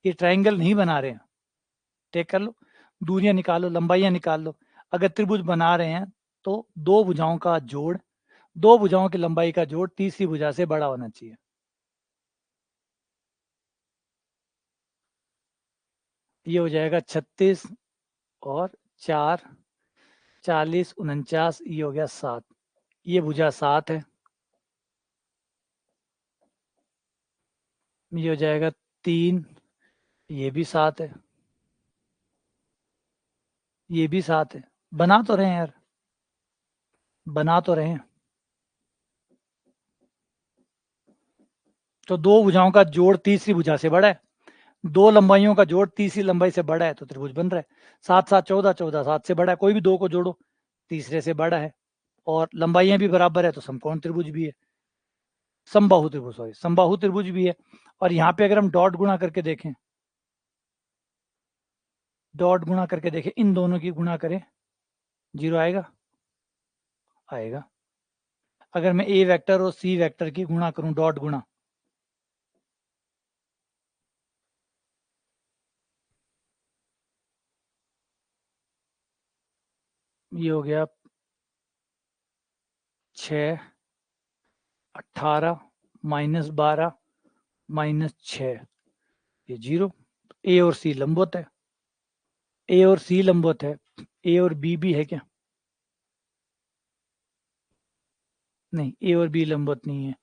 ये ट्रायंगल नहीं बना रहे हैं, टेक कर लो, दूरियां निकालो, लंबाइयां निकाल लो। अगर त्रिभुज बना रहे हैं तो दो भुजाओं का जोड़, दो भुजाओं की लंबाई का जोड़ तीसरी भुजा से बड़ा होना चाहिए। ये हो जाएगा 36 और 4, 40, 49, ये हो गया 7, ये भुजा 7 है, ये हो जाएगा 3, ये भी 7 है, ये भी 7 है। बना तो रहे हैं यार, बना तो रहे हैं। तो दो भुजाओं का जोड़ तीसरी भुजा से बड़ा है, दो लंबाइयों का जोड़ तीसरी लंबाई से बड़ा है, तो त्रिभुज बन रहा है। 7-7 14, 14 7 से बड़ा है, कोई भी दो को जोड़ो, तीसरे से बड़ा है, और लंबाइयां भी बराबर है, तो समकोण त्रिभुज भी है, समबाहु त्रिभुज, सॉरी समबाहु त्रिभुज भी है। और यहाँ पे अगर हम डॉट गुणा करके देखें, डॉट गुणा करके देखें, इन दोनों की गुणा करें, 0 आएगा, आएगा। अगर मैं ए वेक्टर और सी वेक्टर की गुणा करूं, डॉट गुणा, ये हो गया 6, 18, -12, -6, ये 0। ए और सी लंबवत है, ए और सी लंबवत है, ए और बी भी है क्या, नहीं ए और बी लंबवत नहीं है,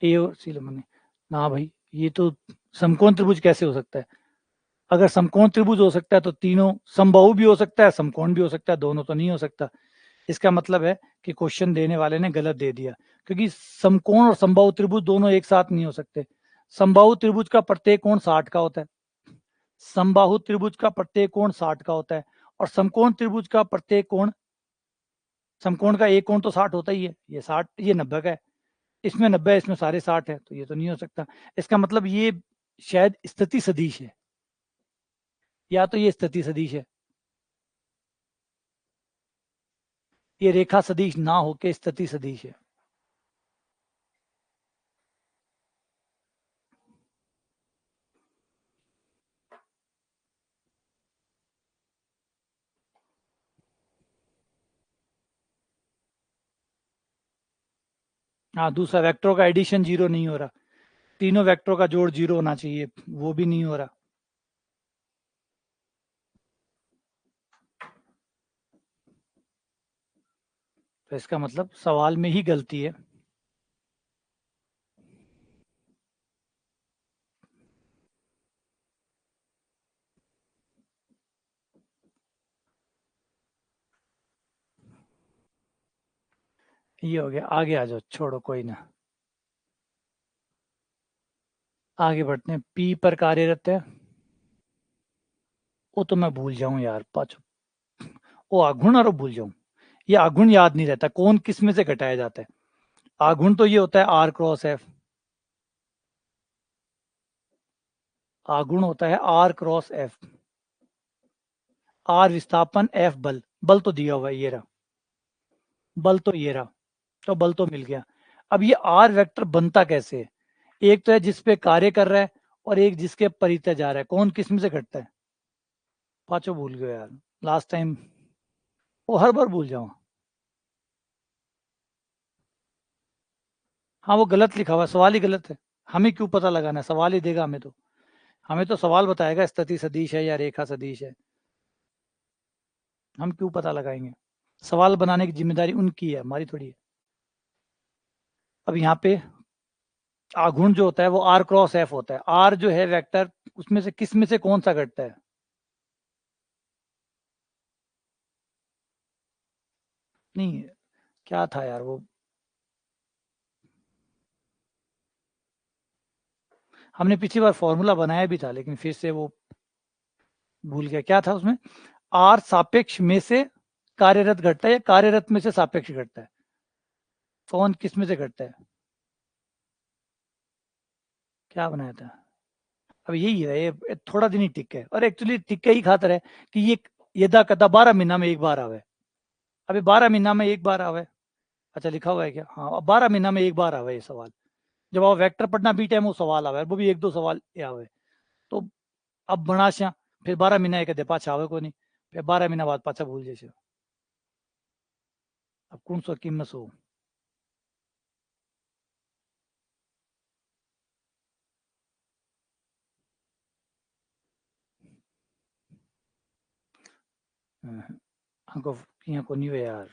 ए और सी लंबवत नहीं, ना भाई, ये तो समकोण त्रिभुज कैसे हो सकता है। अगर समकोण त्रिभुज हो सकता है तो तीनों समबाहु भी हो सकता है, समकोण भी हो सकता है, दोनों तो नहीं हो सकता। इसका मतलब है कि क्वेश्चन देने वाले ने गलत दे दिया, क्योंकि समकोण और समबाहु त्रिभुज दोनों एक साथ नहीं हो सकते। समबाहु त्रिभुज का प्रत्येक कोण 60 का होता है, समबाहु त्रिभुज का प्रत्येक कोण 60 का होता है, और समकोण त्रिभुज का प्रत्येक कोण, समकोण का एक कोण तो 60 होता ही है, ये 60, ये 90 का है, इसमें 90 है, इसमें सारे 60 है, तो ये तो नहीं हो सकता। इसका मतलब ये शायद स्थिति सदिश है, या तो ये स्थिति सदिश है, ये रेखा सदिश ना होके स्थिति सदिश है। हाँ, दूसरा वेक्टरों का एडिशन 0 नहीं हो रहा, तीनों वेक्टरों का जोड़ 0 होना चाहिए, वो भी नहीं हो रहा। तो इसका मतलब सवाल में ही गलती है। ये हो गया, आगे आ जाओ, छोड़ो कोई ना, आगे बढ़ते हैं। पी पर कार्यरत है, वो तो मैं भूल जाऊं यार, पाँच, वो आघूर्ण और भूल जाऊं, ये आघूर्ण याद नहीं रहता, कौन किस में से घटाया जाता है। आघूर्ण तो ये होता है आर क्रॉस एफ, आघूर्ण होता है आर क्रॉस एफ, आर विस्थापन, एफ बल, बल तो दिया हुआ है, ये रहा बल, तो ये रहा, तो बल तो मिल गया। अब ये आर वेक्टर बनता कैसे है, एक तो है जिस पे कार्य कर रहा है, और एक जिसके परितः जा रहा है, कौन किस में से घटता है। पांचों भूल गए यार, लास्ट टाइम, वो हर बार भूल जाऊँ। हाँ, वो गलत लिखा हुआ है, सवाल ही गलत है, हमें क्यों पता लगाना है, सवाल ही देगा हमें तो, हमें तो सवाल बताएगा स्थिति सदिश है या रेखा सदिश है, हम क्यों पता लगाएंगे। सवाल बनाने की जिम्मेदारी उनकी है, हमारी थोड़ी है। अब यहाँ पे आघूर्ण जो होता है वो आर क्रॉस एफ होता है, आर जो है वेक्टर, उसमें से किस में से कौन सा घटता है। नहीं, क्या था यार वो, हमने पिछली बार फॉर्मूला बनाया भी था, लेकिन फिर से वो भूल गया, क्या था उसमें, आर सापेक्ष में से कार्यरत घटता है या कार्यरत में से सापेक्ष घटता है, कौन किस में से घटता है, क्या बनाया था। अब यही है, ये थोड़ा दिन ही टिक है, और एक्चुअली टिक्के ही खातर है कि ये यदा कदा 12 महीना में एक बार आवे, अभी 12 महीना में एक बार आवे। अच्छा, लिखा हुआ है क्या, हाँ, अब 12 महीना में एक बार आवे ये सवाल, जब आप वेक्टर पढ़ना बी टाइम वो सवाल आवे, वो भी एक दो सवाल आवे, तो अब बना श्या, फिर 12 महीना एक दे पाछा आवे को नहीं, फिर 12 महीना बाद पाछा भूल जैसे, अब कौन सा कीमत हो। हमको यहाँ को नहीं है यार।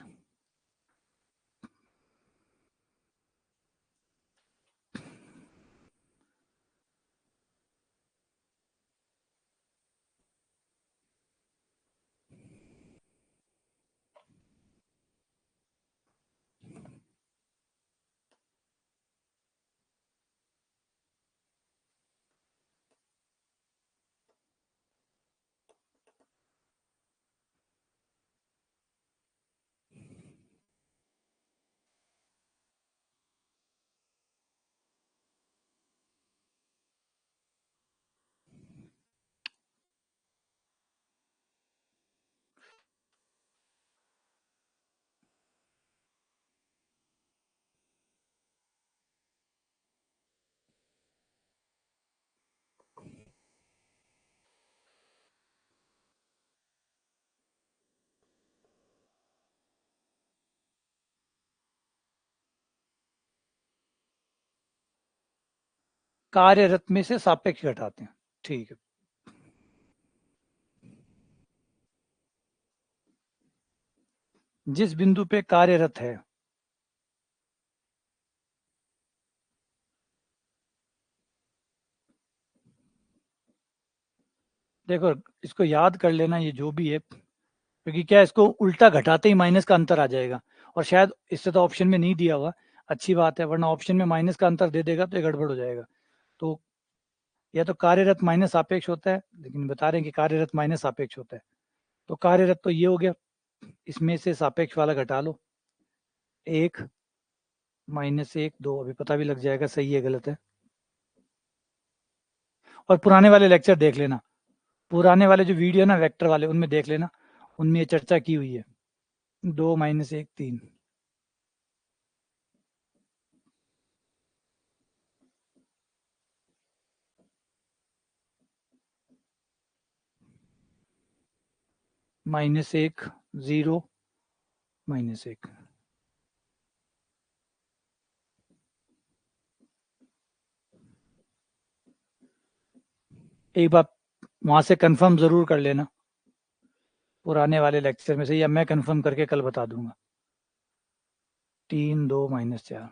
कार्यरत में से सापेक्ष घटाते हैं, ठीक है। जिस बिंदु पे कार्यरत है, देखो इसको याद कर लेना, ये जो भी है, क्योंकि क्या इसको उल्टा घटाते ही माइनस का अंतर आ जाएगा, और शायद इससे तो ऑप्शन में नहीं दिया हुआ, अच्छी बात है, वरना ऑप्शन में माइनस का अंतर दे देगा तो ये गड़बड़ हो जाएगा। तो या तो कार्यरत माइनस सापेक्ष होता है, लेकिन बता रहे हैं कि कार्यरत माइनस सापेक्ष होता है, तो कार्यरत तो ये हो गया, इसमें से सापेक्ष वाला घटा लो, एक माइनस एक दो, अभी पता भी लग जाएगा सही है गलत है। और पुराने वाले लेक्चर देख लेना, पुराने वाले जो वीडियो ना वेक्टर वाले, उनमें देख लेना, उनमें ये चर्चा की हुई है, दो माइनस एक तीन, माइनस एक, जीरो, माइनस एक, एक बार वहां से कंफर्म जरूर कर लेना पुराने वाले लेक्चर में से, या मैं कंफर्म करके कल बता दूंगा। 3 2 - 4।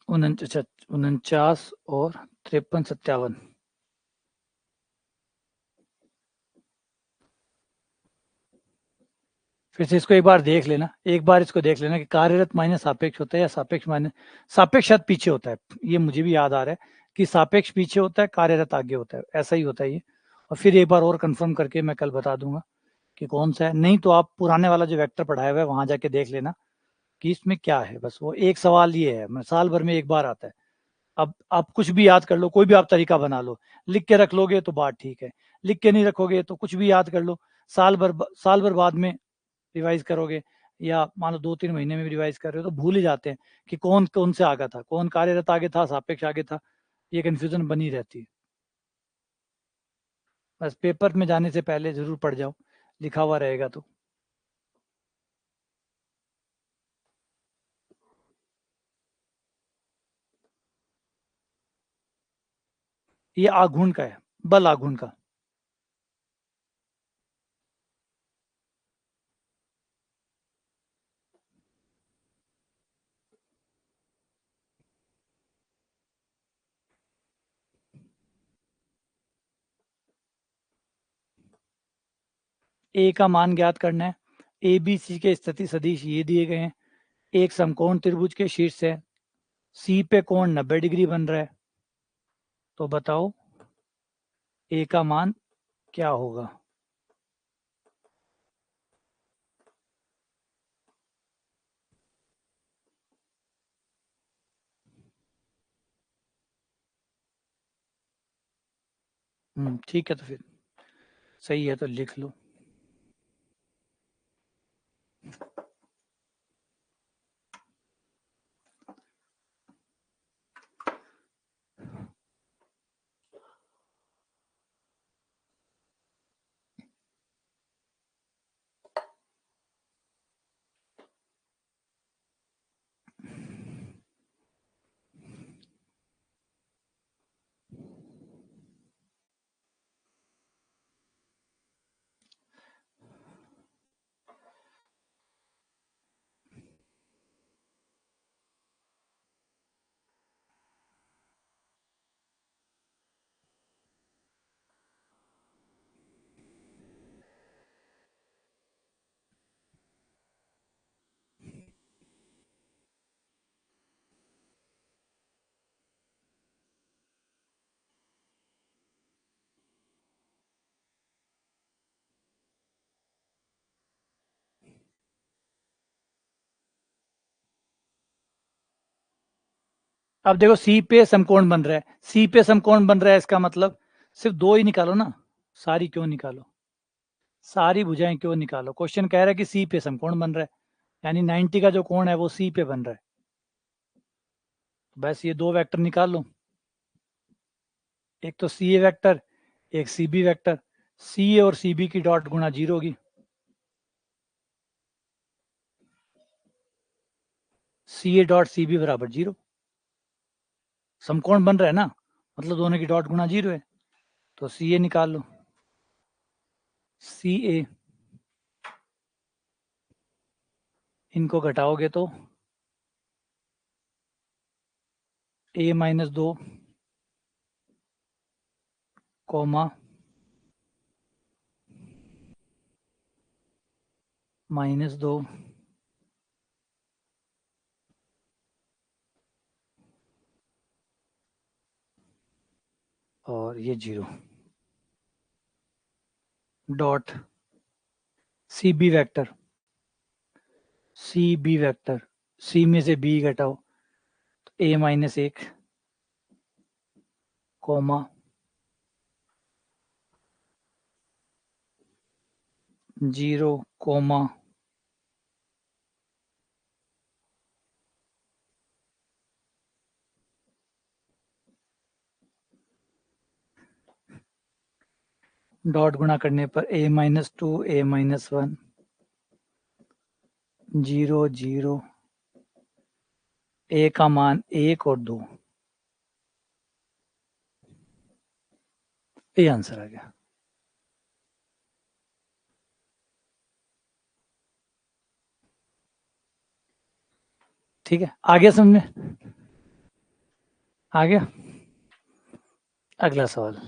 49 और 53 57। फिर से इसको एक बार देख लेना, एक बार इसको देख लेना कि कार्यरत माइनस सापेक्ष होता है या सापेक्ष माइनस सापेक्ष शायद पीछे होता है। ये मुझे भी याद आ रहा है कि सापेक्ष पीछे होता है, कार्यरत आगे होता है, ऐसा ही होता है ये। और फिर एक बार और कंफर्म करके मैं कल बता दूंगा कि कौन सा है। नहीं तो आप पुराने वाला जो वेक्टर पढ़ाया हुआ है वहां जाके देख लेना कि इसमें क्या है। बस वो एक सवाल ये है, मैं साल भर में एक बार आता है। अब आप कुछ भी याद कर लो, कोई भी आप तरीका बना लो, लिख के रख लोगे तो बात ठीक है, लिख के नहीं रखोगे तो कुछ भी याद कर लो, साल भर बाद में रिवाइज करोगे, या मान लो 2 3 महीने में भी रिवाइज कर रहे हो तो भूल ही जाते हैं कि कौन कौन से आगे था, कौन कार्यरत आगे था, सापेक्ष आगे था। ये कंफ्यूजन बनी रहती है। बस पेपर में जाने से पहले जरूर पढ़ जाओ, लिखा हुआ रहेगा तो। ये आघूर्ण का है, बल आघूर्ण का। ए का मान ज्ञात करना है। ए बी सी के स्थिति सदिश ये दिए गए हैं। एक समकोण त्रिभुज के शीर्ष से सी पे कोण 90 डिग्री बन रहा है, तो बताओ ए का मान क्या होगा। ठीक है, तो फिर सही है तो लिख लो। अब देखो सी पे समकोण बन रहा है, सी पे समकोण बन रहा है, इसका मतलब सिर्फ दो ही निकालो ना, सारी क्यों निकालो, सारी भुजाएं क्यों निकालो। क्वेश्चन कह रहा है कि सी पे समकोण बन रहा है, यानी 90 का जो कोण है वो सी पे बन रहा है। बस ये दो वेक्टर निकाल लो, एक तो सी ए वैक्टर, एक सी बी वैक्टर। सी ए और सी बी की डॉट गुणा 0 होगी। सी ए डॉट सी बी बराबर 0। समकोण बन रहा है ना, मतलब दोनों की डॉट गुणा 0 है, तो सी ए निकाल लो। सी ए, इनको घटाओगे तो a - 2 कॉमा -2 और ये 0 dot C B vector, C B vector, C में से बी घटाओ तो a-1 कॉमा 0 कॉमा डॉट गुणा करने पर a-2 a-1 0 0 a का मान 1 और 2, ये आंसर आ गया। ठीक है, आ गया समझ में? आ गया। अगला सवाल।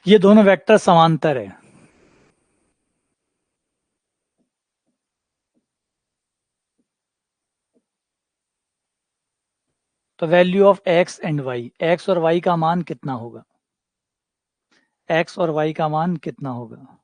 ये दोनों वेक्टर समांतर है, तो value of X and Y, X और वाई का मान कितना होगा? एक्स और वाई का मान कितना होगा?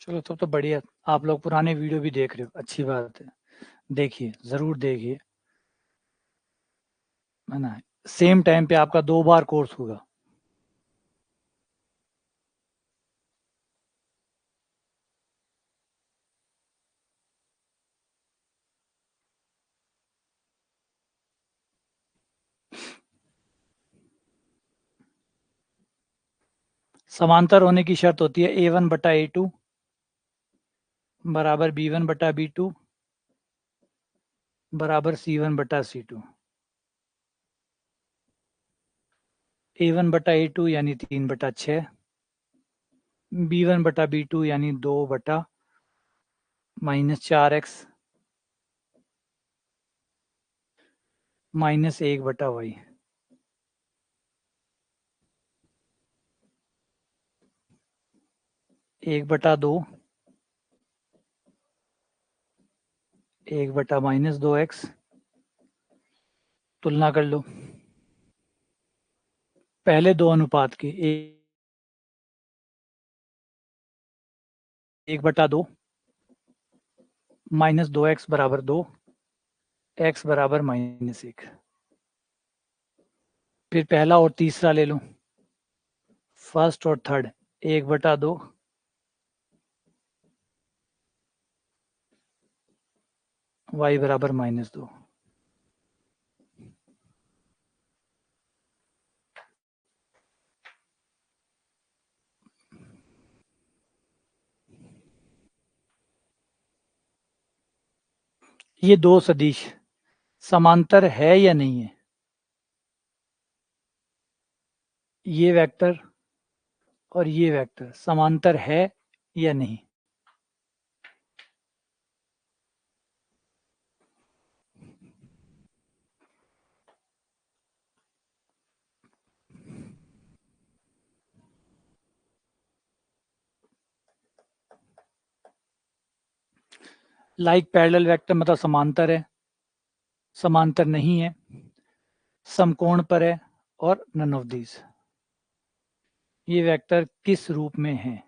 चलो तो बढ़िया, आप लोग पुराने वीडियो भी देख रहे हो, अच्छी बात है। देखिए, जरूर देखिए, है ना? सेम टाइम पे आपका 2 बार कोर्स होगा। समांतर होने की शर्त होती है A1/A2 बराबर B1/B2 बराबर C1/C2। A1/A2 यानी 3/6, B1/B2 यानी 2/-4x -1/y। 1/2, 1/-2x, तुलना कर लो पहले दो अनुपात की, 1/2 -2x बराबर 2, x बराबर -1। फिर पहला और तीसरा ले लो, फर्स्ट और थर्ड, 1/2 y बराबर -2। ये दो सदिश समांतर है या नहीं है? ये वेक्टर और ये वेक्टर समांतर है या नहीं? लाइक पैरेलल वेक्टर मतलब समांतर है, समांतर नहीं है, समकोण पर है, और नन ऑफ दीज। ये वेक्टर किस रूप में है?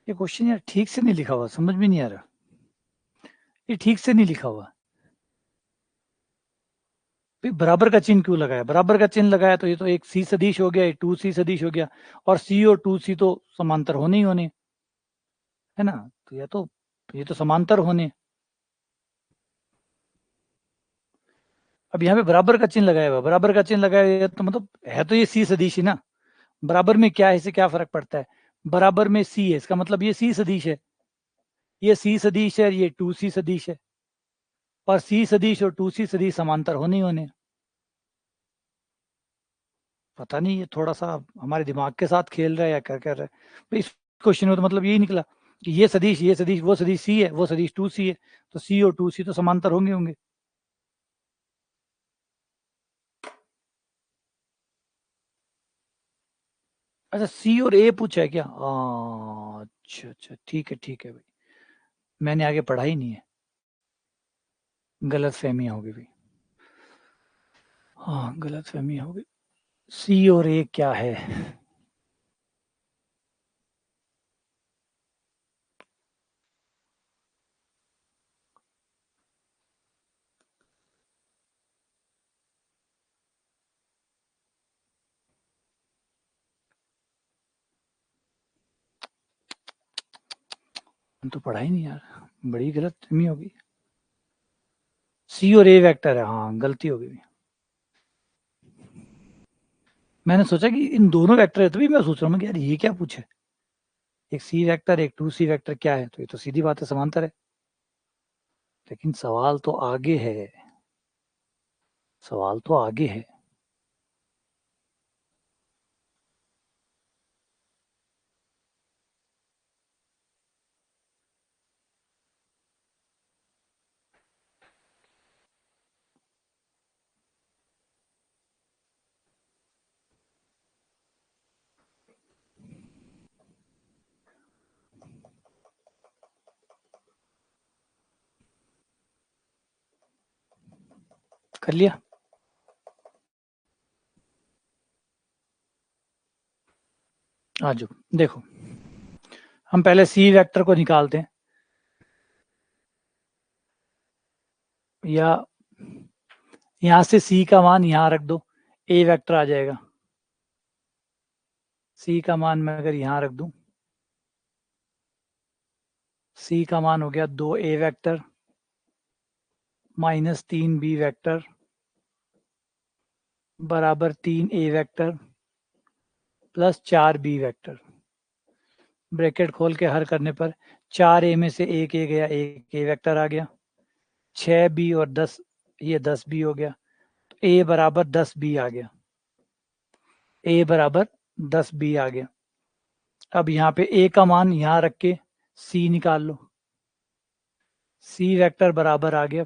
ये क्वेश्चन यार ठीक से नहीं लिखा हुआ, समझ में नहीं आ रहा। ये ठीक से नहीं लिखा हुआ। बराबर का चिन्ह क्यों लगाया? बराबर का चिन्ह लगाया तो ये तो एक सी सदिश हो गया, एक टू सी सदिश हो गया, और सी और टू सी तो समांतर होने ही होने, है ना? तो ये तो समांतर होने। अब यहाँ पे बराबर का चिन्ह लगाया हुआ, बराबर का चिन्ह लगाया हुआ तो मतलब है तो ये सी सदिश ही ना। बराबर में क्या है, इससे क्या फर्क पड़ता है? बराबर में सी है, इसका मतलब ये सी सदिश है, ये सी सदिश है, ये टू सी सदिश है, और सी सदिश और टू सी सदिश समांतर होने ही होने। पता नहीं ये थोड़ा सा हमारे दिमाग के साथ खेल रहा है या क्या कर रहा है। तो इस क्वेश्चन में तो मतलब यही निकला कि ये सदिश वो सदिश सी है, वो सदिश टू सी है, तो सी और टू सी तो समांतर होंगे होंगे। अच्छा, सी और ए पूछा है क्या? अच्छा अच्छा, ठीक है भाई, मैंने आगे पढ़ा ही नहीं है, गलत फहमी हो गई भाई। हाँ, गलत फहमी हो गई। सी और ए क्या है? तो पढ़ा ही नहीं यार, बड़ी गलत फहमी होगी। सी और ए वेक्टर है, हाँ गलती हो गई। मैंने सोचा कि इन दोनों वेक्टर है, तभी मैं सोच रहा हूँ कि यार ये क्या पूछे, एक सी वेक्टर एक टू सी वेक्टर क्या है, तो ये तो सीधी बात है, समांतर है। लेकिन सवाल तो आगे है, सवाल तो आगे है। कर लिया। आ जाओ, देखो हम पहले सी वेक्टर को निकालते हैं, या यहां से सी का मान यहां रख दो, ए वेक्टर आ जाएगा। सी का मान मैं अगर यहां रख दूं, सी का मान हो गया 2 A vector minus 3 B vector बराबर 3 A vector plus 4 B vector. Bracket खोल के हर करने पर 4 ए में से एक ए गया, एक ए वेक्टर आ गया, 6 बी और 10, ये 10 बी हो गया, तो ए बराबर 10 बी आ गया, ए बराबर 10 बी आ गया। अब यहाँ पे ए का मान यहाँ रख के सी निकाल लो, सी वेक्टर बराबर आ गया,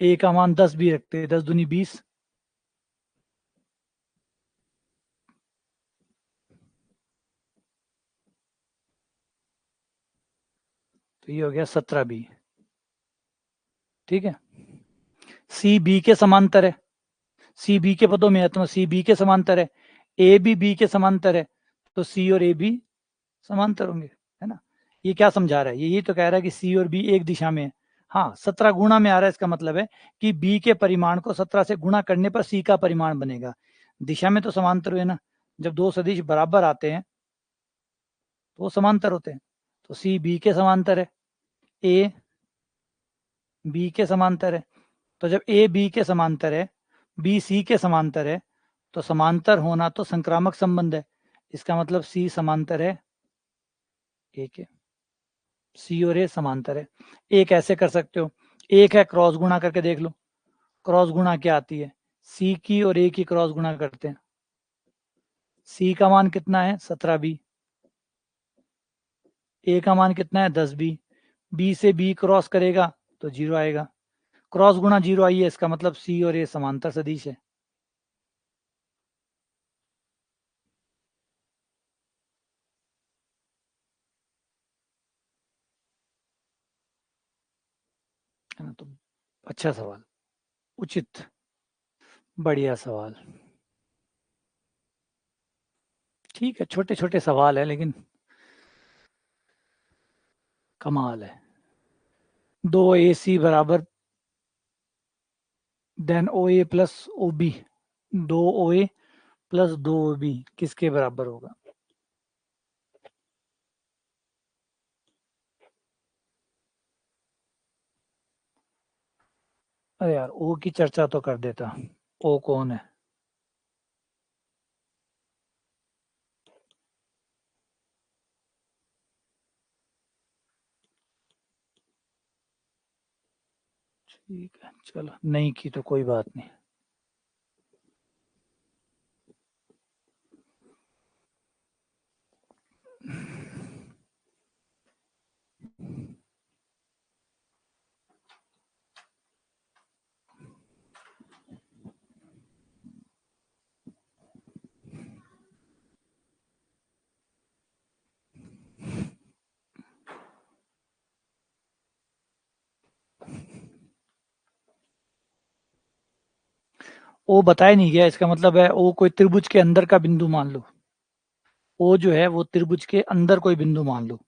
ए का मान 10 बी रखते, 10 दूनी 20, तो तो ये हो गया 17b, ठीक है। सी बी के समांतर है, सी बी के पदों में है तो सी बी के समांतर है, ए भी बी के समांतर है, तो सी और ए भी समांतर होंगे, है ना। ये क्या समझा रहा है, ये तो कह रहा है कि सी और बी एक दिशा में है। हाँ, 17 गुणा में आ रहा है, इसका मतलब है कि बी के परिमाण को 17 से गुणा करने पर सी का परिमाण बनेगा। दिशा में तो समांतर हुए ना, जब दो सदिश बराबर आते हैं तो वो समांतर होते हैं। तो सी बी के समांतर है, ए बी के समांतर है। तो जब ए बी के समांतर है, बी सी के समांतर है, तो समांतर होना तो संक्रामक संबंध है। इसका मतलब सी समांतर है ए के, सी और ए समांतर है। एक ऐसे कर सकते हो, एक है क्रॉस गुणा करके देख लो। क्रॉस गुणा क्या आती है, सी की और ए की क्रॉस गुणा करते हैं। सी का मान कितना है 17b, ए का मान कितना है 10b, बी से बी क्रॉस करेगा तो 0 आएगा। क्रॉस गुणा 0 आई है, इसका मतलब सी और ए समांतर सदिश है। है ना, तो अच्छा सवाल, उचित, बढ़िया सवाल। ठीक है, छोटे छोटे सवाल है लेकिन कमाल है। 2ac बराबर then O A plus O B, 2OA plus 2OB किसके बराबर होगा। अरे यार, ओ की चर्चा तो कर देता। ओ कौन है, ठीक है चलो, नहीं की तो कोई बात नहीं। ओ बताया नहीं गया, इसका मतलब है ओ कोई त्रिभुज के अंदर का बिंदु मान लो। ओ जो है वो त्रिभुज के अंदर कोई बिंदु मान लो।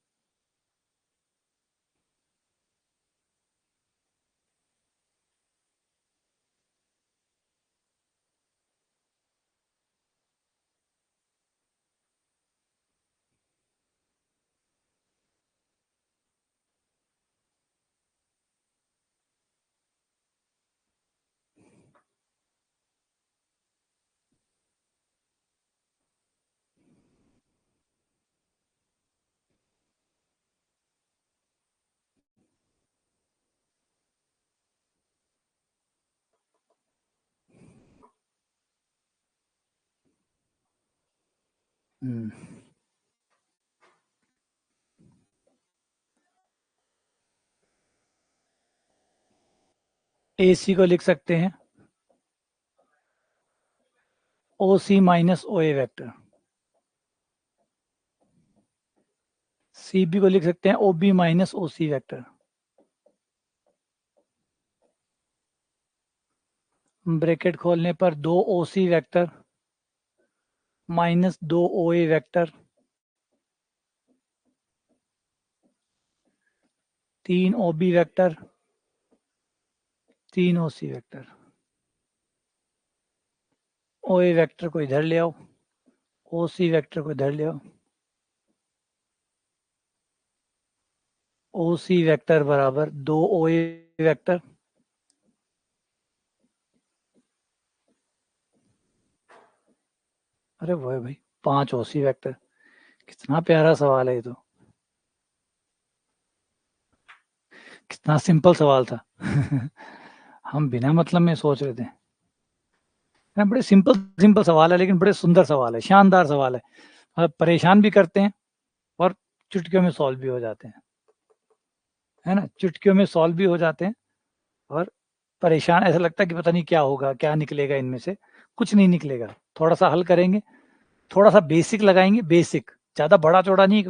ए सी को लिख सकते हैं ओ सी माइनस ओ ए वैक्टर, सी बी को लिख सकते हैं ओ B minus O C vector. Bracket खोलने पर 2OC vector minus 2OA vector, 3OB vector, 3OC vector. OA vector को इधर ले आओ, OC वैक्टर को इधर ले आओ। OC वैक्टर बराबर 2OA वैक्टर, अरे वो है भाई 5OC वैक्टर। कितना प्यारा सवाल है ये तो, कितना सिंपल सवाल था। हम बिना मतलब में सोच रहे थे। बड़े सिंपल सिंपल सवाल है लेकिन बड़े सुंदर सवाल है, शानदार सवाल है। परेशान भी करते हैं और चुटकियों में सॉल्व भी हो जाते हैं, है ना। चुटकियों में सॉल्व भी हो जाते हैं और परेशान, ऐसा लगता है कि पता नहीं क्या होगा, क्या निकलेगा इनमें से। कुछ नहीं निकलेगा, थोड़ा सा हल करेंगे, थोड़ा सा बेसिक लगाएंगे, बेसिक, ज़्यादा बड़ा चौड़ा नहीं,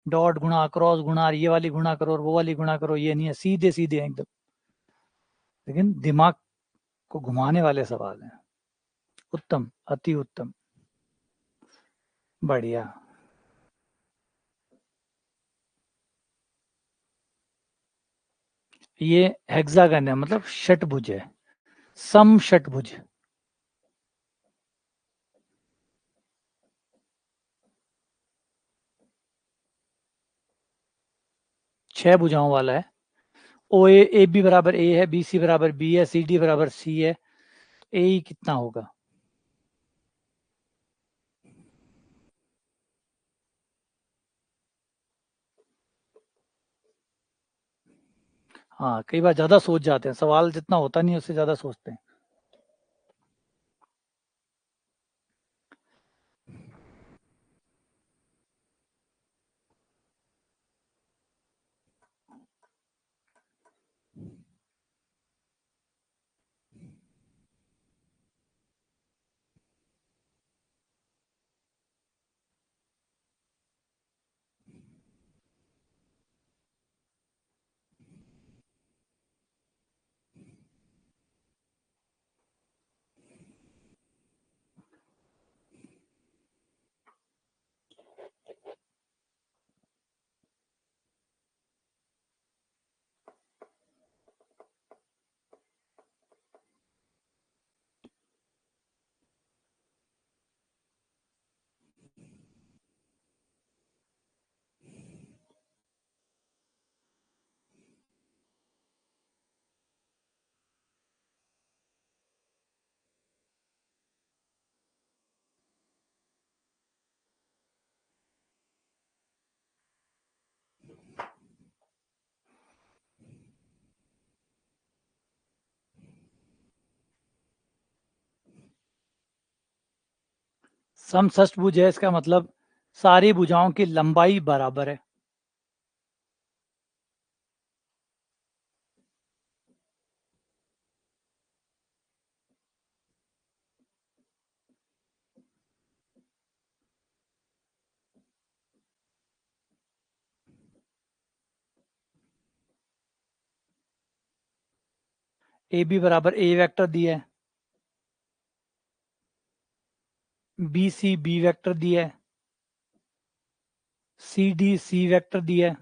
डॉट गुणा क्रॉस गुणा, ये वाली गुणा करो और वो वाली गुणा करो, ये नहीं है, सीधे सीधे एकदम। लेकिन दिमाग को घुमाने वाले सवाल हैं। उत्तम, अति उत्तम, बढ़िया। ये हेक्सागन है, मतलब षटभुज है, सम षटभुज। छह भुजाओं वाला है। ओ ए बी बराबर ए है, बी सी बराबर बी है, सी डी बराबर सी है, ए ई कितना होगा? हाँ, कई बार ज्यादा सोच जाते हैं, सवाल जितना होता नहीं है उससे ज्यादा सोचते हैं। समषष्टभुज है, इसका मतलब सारी भुजाओं की लंबाई बराबर है। ए बी बराबर ए वेक्टर दिया है, बी सी बी वेक्टर दिया है, सी डी सी वेक्टर दिया है।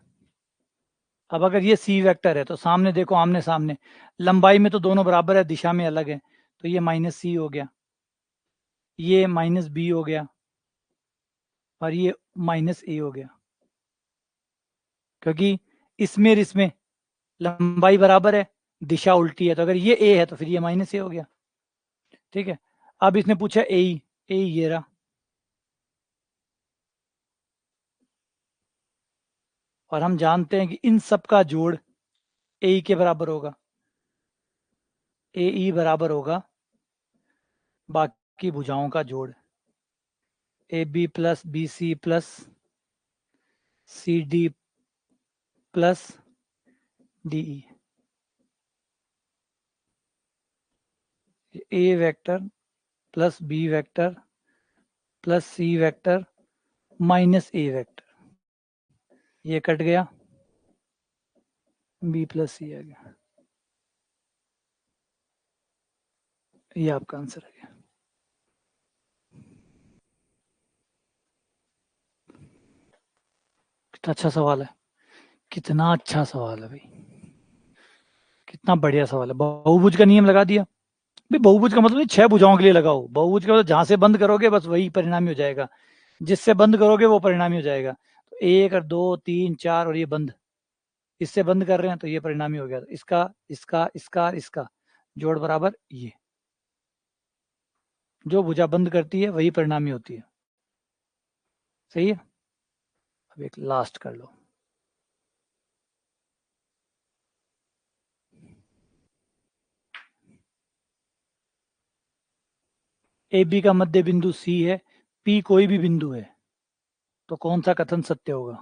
अब अगर ये सी वेक्टर है तो सामने देखो, आमने सामने, लंबाई में तो दोनों बराबर है, दिशा में अलग है, तो ये माइनस सी हो गया, ये माइनस बी हो गया, और ये माइनस ए हो गया। क्योंकि इसमें और इसमें लंबाई बराबर है, दिशा उल्टी है, तो अगर ये ए है तो फिर ये माइनस ए हो गया। ठीक है। अब इसने पूछा ए ये रहा, और हम जानते हैं कि इन सब का जोड़ ए के बराबर होगा। ए ई बराबर होगा बाकी भुजाओं का जोड़, A B plus B C plus C D plus D E. A vector plus B vector plus C vector minus A vector, ये कट गया, बी प्लस सी आ गया, ये आपका आंसर आ गया। कितना अच्छा सवाल है, कितना अच्छा सवाल है भाई, कितना बढ़िया सवाल है। बहुभुज का नियम लगा दिया भाई। बहुभुज का मतलब नहीं छह भुजाओं के लिए लगाओ, बहुभुज का मतलब जहां से बंद करोगे बस वही परिणामी हो जाएगा, जिससे बंद करोगे वो परिणामी हो जाएगा। तो एक और दो तीन चार और ये बंद, इससे बंद कर रहे हैं तो ये परिणामी हो गया। तो इसका इसका इसका इसका जोड़ बराबर ये, जो भुजा बंद करती है वही परिणामी होती है। सही है। अब एक लास्ट कर लो। ए बी का मध्य बिंदु सी है, पी कोई भी बिंदु है, तो कौन सा कथन सत्य होगा?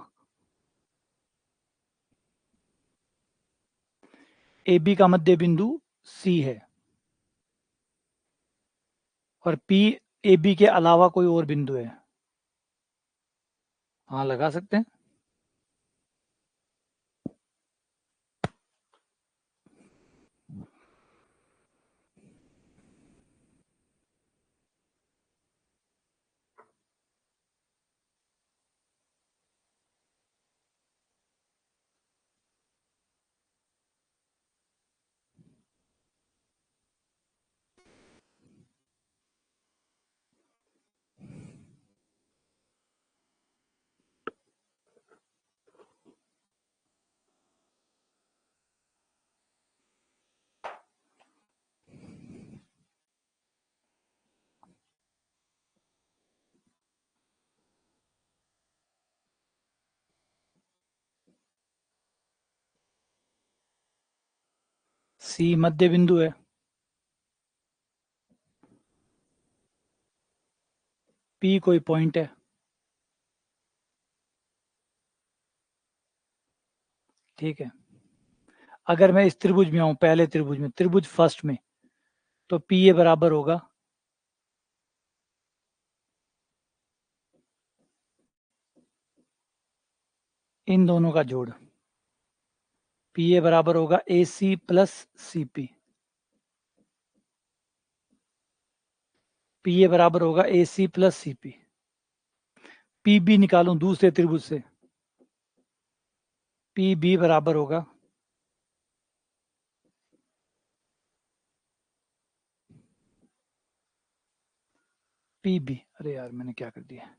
ए बी का मध्य बिंदु सी है और पी ए बी के अलावा कोई और बिंदु है। हाँ, लगा सकते हैं। सी मध्य बिंदु है, पी कोई पॉइंट है, ठीक है। अगर मैं इस त्रिभुज में आऊं, पहले त्रिभुज में, त्रिभुज फर्स्ट में, तो पी ए बराबर होगा इन दोनों का जोड़, पी ए बराबर होगा A C plus C P, P A बराबर होगा A C plus C P. P B निकालूं दूसरे त्रिभुज से, पी बी बराबर होगा पी बी, अरे यार मैंने क्या कर दिया,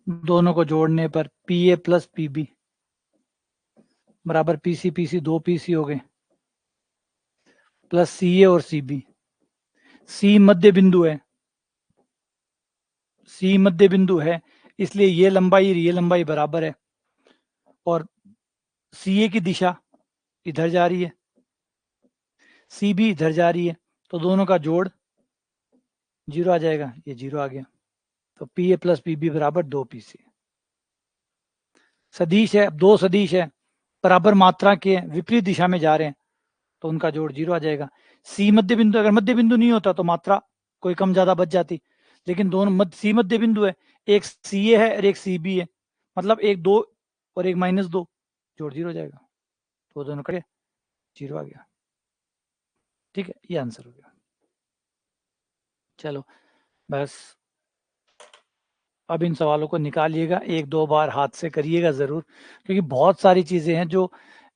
दोनों को जोड़ने पर P A plus P B बराबर पी सी दो पी सी हो गए, प्लस सी ए और सी बी। सी मध्य बिंदु है, सी मध्य बिंदु है, इसलिए ये लंबाई बराबर है, और सी ए की दिशा इधर जा रही है, सी बी इधर जा रही है, तो दोनों का जोड़ जीरो आ जाएगा, ये जीरो आ गया, तो P A plus P B बराबर दो पी सी। सदिश है, दो सदिश है, बराबर मात्रा के विपरीत दिशा में जा रहे हैं, तो उनका जोड़ जीरो आ जाएगा। सी मध्य बिंदु, अगर मध्य बिंदु नहीं होता तो मात्रा कोई कम ज्यादा बच जाती, लेकिन दोनों सी मध्य बिंदु है, एक सी ए है और एक सी बी है, मतलब एक दो और एक माइनस दो, जोड़ जीरो हो जाएगा, तो दोनों कटे, जीरो आ गया, ठीक है, ये आंसर हो गया। चलो बस, अब इन सवालों को निकालिएगा, एक दो बार हाथ से करिएगा जरूर, क्योंकि बहुत सारी चीजें हैं जो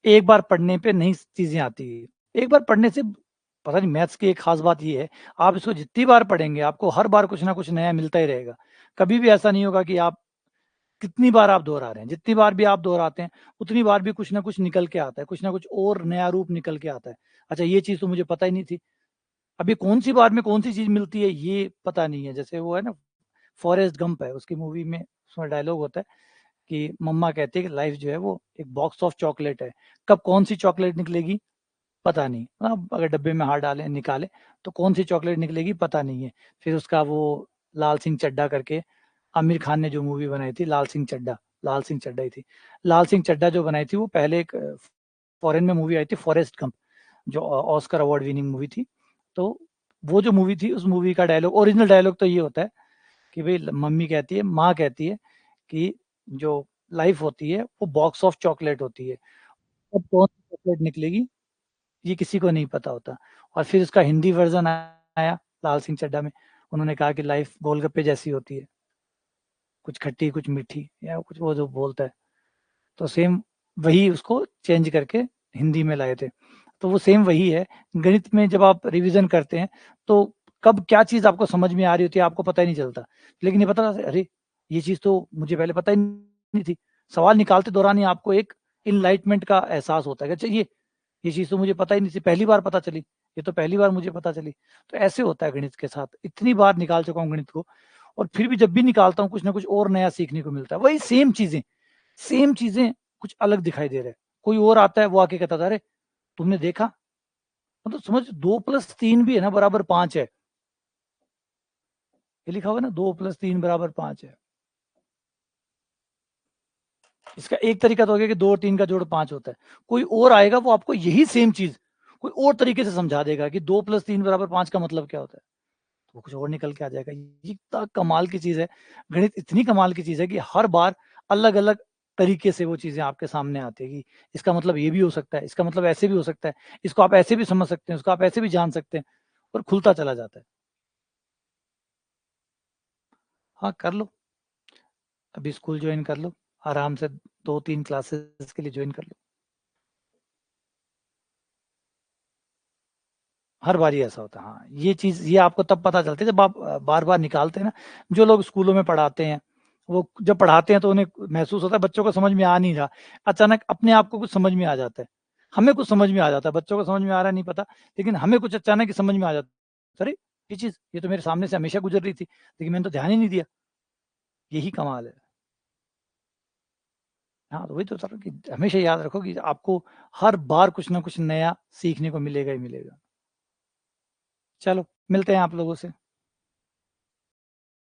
एक बार पढ़ने पे नहीं चीजें आती है, एक बार पढ़ने से पता नहीं। मैथ्स की एक खास बात ये है, आप इसको जितनी बार पढ़ेंगे आपको हर बार कुछ ना कुछ नया मिलता ही रहेगा, कभी भी ऐसा नहीं होगा कि आप कितनी बार आप दोहरा रहे हैं, जितनी बार भी आप दोहराते हैं उतनी बार भी कुछ ना कुछ निकल के आता है, कुछ ना कुछ और नया रूप निकल के आता है। अच्छा ये चीज तो मुझे पता ही नहीं थी, अभी कौन सी बार में कौन सी चीज मिलती है ये पता नहीं है। जैसे वो है ना, फॉरेस्ट गंप है, उसकी मूवी में उसमें डायलॉग होता है कि मम्मा कहती है कि लाइफ जो है वो एक बॉक्स ऑफ चॉकलेट है, कब कौन सी चॉकलेट निकलेगी पता नहीं, अब अगर डब्बे में हाथ डालें निकाले तो कौन सी चॉकलेट निकलेगी पता नहीं है। फिर उसका वो लाल सिंह चड्ढा करके, आमिर खान ने जो मूवी बनाई थी लाल सिंह चड्ढा, लाल सिंह चड्ढा ही थी, लाल सिंह चड्ढा जो बनाई थी वो पहले एक फॉरेन में मूवी आई थी फॉरेस्ट गंप, जो ऑस्कर अवार्ड विनिंग मूवी थी। तो वो जो मूवी थी उस मूवी का डायलॉग, ओरिजिनल डायलॉग तो ये होता है कि भाई मम्मी कहती है, माँ कहती है कि जो लाइफ होती है वो बॉक्स ऑफ चॉकलेट होती है, अब कौन सी चॉकलेट निकलेगी ये किसी को नहीं पता होता। और फिर उसका हिंदी वर्जन आया लाल सिंह चड्ढा में, उन्होंने कहा कि लाइफ गोलगप्पे जैसी होती है, कुछ खट्टी कुछ मीठी, या कुछ वो जो बोलता है, तो सेम वही उसको चेंज करके हिंदी में लाए थे। तो वो सेम वही है, गणित में जब आप रिवीजन करते हैं तो कब क्या चीज आपको समझ में आ रही होती है आपको पता ही नहीं चलता, लेकिन ये पता, अरे ये चीज तो मुझे पहले पता ही नहीं थी, सवाल निकालते दौरान ही आपको एक इनलाइटमेंट का एहसास होता है कि अच्छा ये चीज तो मुझे पता ही नहीं थी, पहली बार पता चली, ये तो पहली बार मुझे पता चली। तो ऐसे होता है गणित के साथ, इतनी बार निकाल चुका हूँ गणित को, और फिर भी जब भी निकालता हूँ कुछ ना कुछ और नया सीखने को मिलता है, वही सेम चीजें कुछ अलग दिखाई दे रहा है, कोई और आता है वो आके कहता था अरे तुमने देखा, मतलब समझ 2 + 3 भी है ना बराबर 5 है, ये लिखा हुआ है ना 2 + 3 बराबर 5 है। इसका एक तरीका तो हो गया कि 2 और 3 का जोड़ 5 होता है। कोई और आएगा वो आपको यही सेम चीज कोई और तरीके से समझा देगा कि 2 + 3 बराबर 5 का मतलब क्या होता है, तो कुछ और निकल के आ जाएगा। ये इतना कमाल की चीज है, गणित इतनी कमाल की चीज है कि हर बार अलग अलग तरीके से वो चीजें आपके सामने आती है कि इसका मतलब ये भी हो सकता है, इसका मतलब ऐसे भी हो सकता है, इसको आप ऐसे भी समझ सकते हैं, उसको आप ऐसे भी जान सकते हैं, और खुलता चला जाता है। हाँ कर लो, अभी स्कूल ज्वाइन कर लो आराम से, 2-3 क्लासेस के लिए ज्वाइन कर लो। हर बार ही ऐसा होता है, हाँ ये चीज ये आपको तब पता चलती है जब आप बार बार निकालते हैं ना। जो लोग स्कूलों में पढ़ाते हैं वो जब पढ़ाते हैं तो उन्हें महसूस होता है बच्चों को समझ में आ नहीं रहा, अचानक अपने आप को कुछ समझ में आ जाता है। हमें कुछ समझ में आ जाता है, बच्चों को समझ में आ रहा है नहीं पता, लेकिन हमें कुछ अचानक ही समझ में आ जाता है, अरे ये चीज ये तो मेरे सामने से हमेशा गुजर रही थी लेकिन मैंने तो ध्यान ही नहीं दिया। यही कमाल है। हाँ तो वही तो सर कि हमेशा याद रखो कि आपको हर बार कुछ ना कुछ नया सीखने को मिलेगा ही मिलेगा। चलो मिलते हैं आप लोगों से।